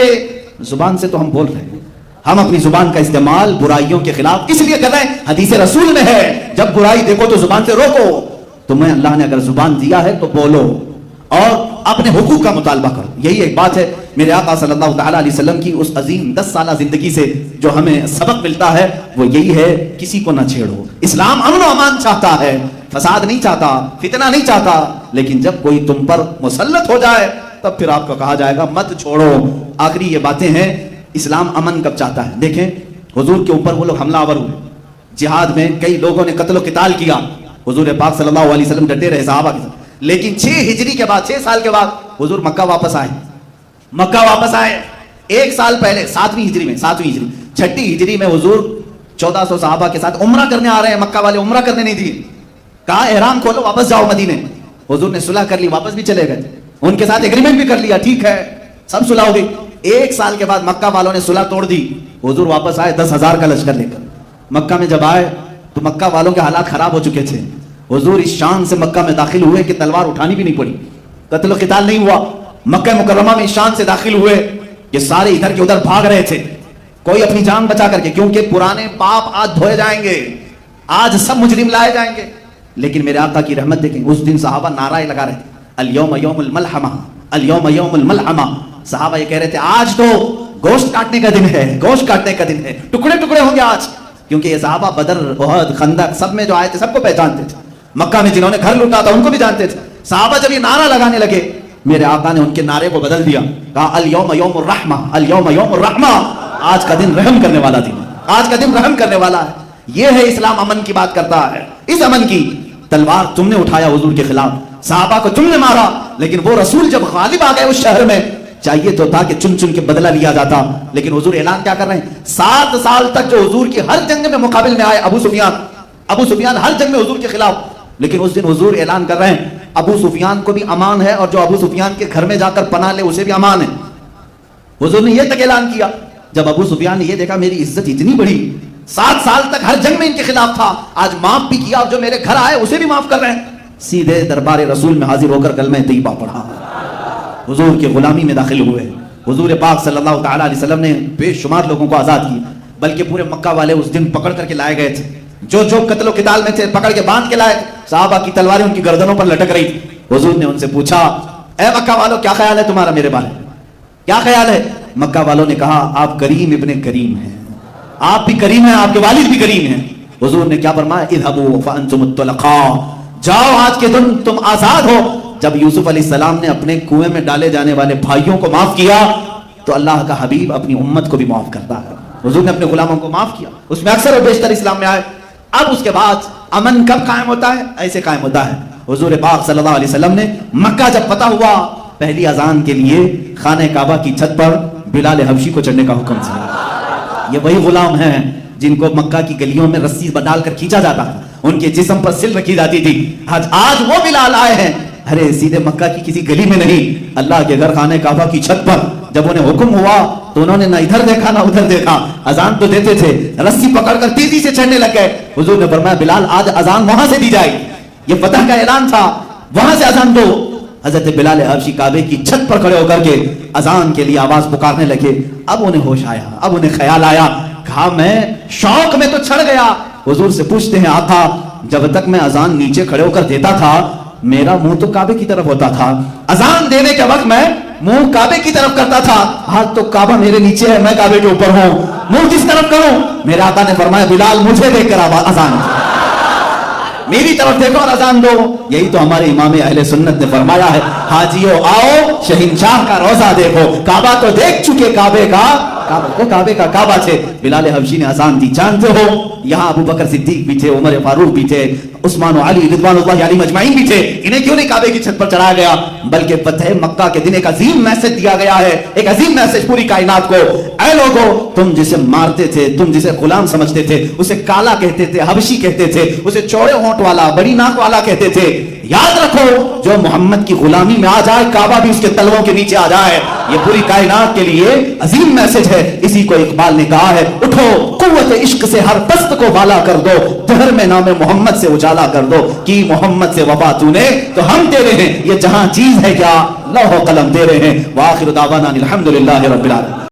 زبان سے تو ہم بول رہے ہیں. ہم اپنی زبان کا استعمال برائیوں کے خلاف اس لیے کر رہے ہیں, حدیث رسول میں ہے جب برائی دیکھو تو زبان سے روکو. تمہیں اللہ نے اگر زبان دیا ہے تو بولو اور اپنے حقوق کا مطالبہ کرو. یہی ایک بات ہے میرے آقا صلی اللہ تعالی علیہ وسلم کی اس عظیم 10 سالہ زندگی سے جو ہمیں سبق ملتا ہے وہ یہی ہے کسی کو نہ چھیڑو. اسلام امن و امان چاہتا ہے, فساد نہیں چاہتا, فتنہ نہیں چاہتا. لیکن جب کوئی تم پر مسلط ہو جائے تب پھر آپ کو کہا جائے گا مت چھوڑو. آخری یہ باتیں ہیں. اسلام امن کب چاہتا ہے؟ دیکھیں حضور کے اوپر وہ لوگ حملہ آور ہوئے, جہاد میں کئی لوگوں نے قتل و قتال کیا. حضور پاک صلی اللہ علیہ وسلم ڈٹے رہے صحابہ کے ساتھ. لیکن 6 ہجری کے بعد, 6 سال کے بعد حضور مکہ واپس آئے. مکہ واپس آئے 1 سال پہلے 7ویں ہجری میں, 7ویں ہجری 6ٹھی ہجری میں حضور 1400 صحابہ کے ساتھ عمرہ کرنے آ رہے ہیں. مکہ والے عمرہ کرنے نہیں دیے, کہا احرام کھولو واپس جاؤ مدینے. حضور نے صلح کر لی, واپس بھی چلے گئے, ان کے ساتھ ایگریمنٹ بھی کر لیا, ٹھیک ہے سب صلح ہو گئی. 1 سال کے بعد مکہ والوں نے صلح توڑ دی. حضور واپس آئے 10,000 کا لشکر لے کر. مکہ میں جب آئے تو مکہ والوں کے حالات خراب ہو چکے تھے. حضور اس شان سے مکہ میں داخل ہوئے کہ تلوار اٹھانی بھی نہیں پڑی, قتل و قتال نہیں ہوا. مکہ مکرمہ میں اس شان سے داخل ہوئے کہ سارے ادھر کے ادھر بھاگ رہے تھے, کوئی اپنی جان بچا کر کے, کیونکہ پرانے پاپ آج دھوئے جائیں گے, آج سب مجرم لائے جائیں گے. لیکن میرے آقا کی رحمت دیکھیں, اس دن صحابہ نعرہ لگا رہے تھے, الیوم یوم الملحمہ, الیوم یوم الملحمہ. صحابہ یہ کہہ رہے تھے آج تو گوشت کاٹنے کا دن ہے, گوشت کاٹنے کا دن ہے, ٹکڑے ٹکڑے ہوں گے آج. کیونکہ یہ صحابہ بدر, احد, خندق سب میں جو آئے تھے سب کو پہچانتے تھے. مکہ میں جنہوں نے گھر لوٹا تھا ان کو بھی جانتے تھے. صحابہ جب یہ نعرہ لگانے لگے, میرے آقا نے ان کے نعرے کو بدل دیا, کہا الیوم یوم الرحمہ, الیوم یوم الرحمہ, آج کا دن رحم کرنے والا دن, آج کا دن رحم کرنے والا ہے. یہ ہے اسلام, امن کی بات کرتا ہے. اس امن کی تلوار تم نے اٹھایا حضور کے خلاف, صحابہ کو تم نے مارا, لیکن وہ رسول جب غالب آ گئے اس شہر میں, چاہیے تو تھا کہ چن چن کے بدلہ لیا جاتا, لیکن حضور اعلان کیا کر رہے ہیں, 7 سال تک جو حضور کی ہر جنگ میں مقابل میں آئے, ابو سفیان ہر جنگ میں حضور کے خلاف, لیکن اس دن حضور اعلان کر رہے ہیں ابو سفیان کو بھی امان ہے, اور جو ابو سفیان کے گھر میں جا کر پناہ لے اسے بھی امان ہے. حضور نے یہ تک اعلان کیا. جب ابو سفیان نے یہ دیکھا میری عزت اتنی بڑی, 7 سال تک ہر جنگ میں ان کے خلاف تھا, آج معاف بھی کیا, جو میرے گھر آئے اسے بھی معاف کر رہے ہیں, سیدھے دربار رسول میں حاضر ہو کر کلمہ طیبہ پڑھا, حضور کی غلامی میں داخل ہوئے. حضور پاک صلی اللہ تعالی علیہ وسلم نے بے شمار لوگوں کو آزاد کیا, بلکہ پورے مکہ والے اس دن پکڑ کر کے لائے گئے تھے, جو جو قتل و قتال میں تھے پکڑ کے باندھ کے لائے. صحابہ کی تلواریں ان کی گردنوں پر لٹک رہی تھی. حضور نے ان سے پوچھا, اے مکہ والوں کیا خیال ہے تمہارا میرے بارے میں, کیا خیال ہے؟ مکہ والوں نے کہا آپ کریم ابن کریم ہیں, آپ بھی کریم ہیں, آپ کے والد بھی کریم ہیں. حضور نے کیا فرمایا, اذهبوا فانتم الطلقاء, جاؤ آج کے دن تم آزاد ہو. جب یوسف علیہ السلام نے اپنے کنویں میں ڈالے جانے والے بھائیوں کو معاف کیا تو اللہ کا حبیب اپنی امت کو بھی معاف کرتا ہے. حضور نے اپنے غلاموں کو معاف کیا, اس میں اکثر و بیشتر اسلام میں آئے. اب اس کے بعد امن کب قائم ہوتا ہے؟ ایسے قائم ہوتا ہے, حضور پاک صلی اللہ علیہ وسلم نے مکہ جب فتح ہوا, پہلی اذان کے لیے خانہ کعبہ کی چھت پر بلال حبشی کو چڑھنے کا حکم دیا. یہ وہی غلام ہیں جن کو مکہ کی گلیوں میں رسی ڈال کر کھینچا جاتا تھا, ان کے جسم پر سل رکھی جاتی تھی. آج وہ بلال آئے ہیں, ارے سیدھے مکہ کی کسی گلی میں نہیں, اللہ کے گھر خانہ کعبہ کی چھت پر. جب انہیں حکم ہوا تو انہوں نے نہ ادھر دیکھا نہ ادھر دیکھا, اذان تو دیتے تھے, رسی پکڑ کر تیزی سے چڑھنے لگ گئے. حضور نے فرمایا بلال آج اذان وہاں سے دی جائے گی, یہ فتح کا اعلان تھا, وہاں سے اذان دو. حضرت بلال حبشی کعبے کی چھت پر کھڑے ہو کر کے اذان کے لیے آواز پکارنے لگے. اب انہیں ہوش آیا, اب انہیں خیال آیا, کہا میں شوق میں تو چڑھ گیا. حضور سے پوچھتے ہیں آقا جب تک میں اذان نیچے کھڑے ہو کر دیتا تھا میرا منہ تو کعبے کی طرف ہوتا تھا, اذان دینے کے وقت میں منہ کعبے کی طرف کرتا تھا, ہاتھ تو کعبہ میرے نیچے ہے, میں کعبے کے اوپر ہوں, منہ کس طرف کروں؟ میرے آقا نے فرمایا بلال مجھے دیکھ کر اذان میری طرف دیکھو اور اذان دو. یہی تو ہمارے امام اہل سنت نے فرمایا ہے, حاجیو آؤ شہنشاہ کا روزہ دیکھو, کعبہ تو دیکھ چکے, کعبے کا کعبہ تھے. بلال حبشی نے اذان دی. جانتے ہو یہاں ابو بکر صدیق بھی تھے, عمر فاروق بھی تھے, عثمان و علی رضوان اللہ علیہم اجمعین بھی تھے. انہیں کیوں نہیں کعبے کی چھت پر چڑھایا گیا؟ بلکہ فتح مکہ کے دن ایک عظیم میسج دیا گیا ہے, ایک عظیم میسج پوری کائنات کو. اے لوگو, تم جسے مارتے تھے, تم جسے غلام سمجھتے تھے, اسے کالا کہتے تھے, حبشی کہتے تھے, اسے چوڑے ہونٹ والا, بڑی ناک والا کہتے تھے, یاد رکھو جو محمد کی غلامی میں آ جائے کعبہ بھی اس کے تلووں کے نیچے آ جائے. یہ پوری کائنات کے لیے عظیم میسج ہے. اسی کو اقبال نے کہا ہے, اٹھو قوت عشق سے ہر پست کو بالا کر دو, دہر میں نام محمد سے اجالا کر دو, کی محمد سے وفا تو نے تو ہم تیرے ہیں, یہ جہاں چیز ہے کیا لوح و قلم تیرے ہیں. وآخر دعوانا الحمدللہ رب العالمین.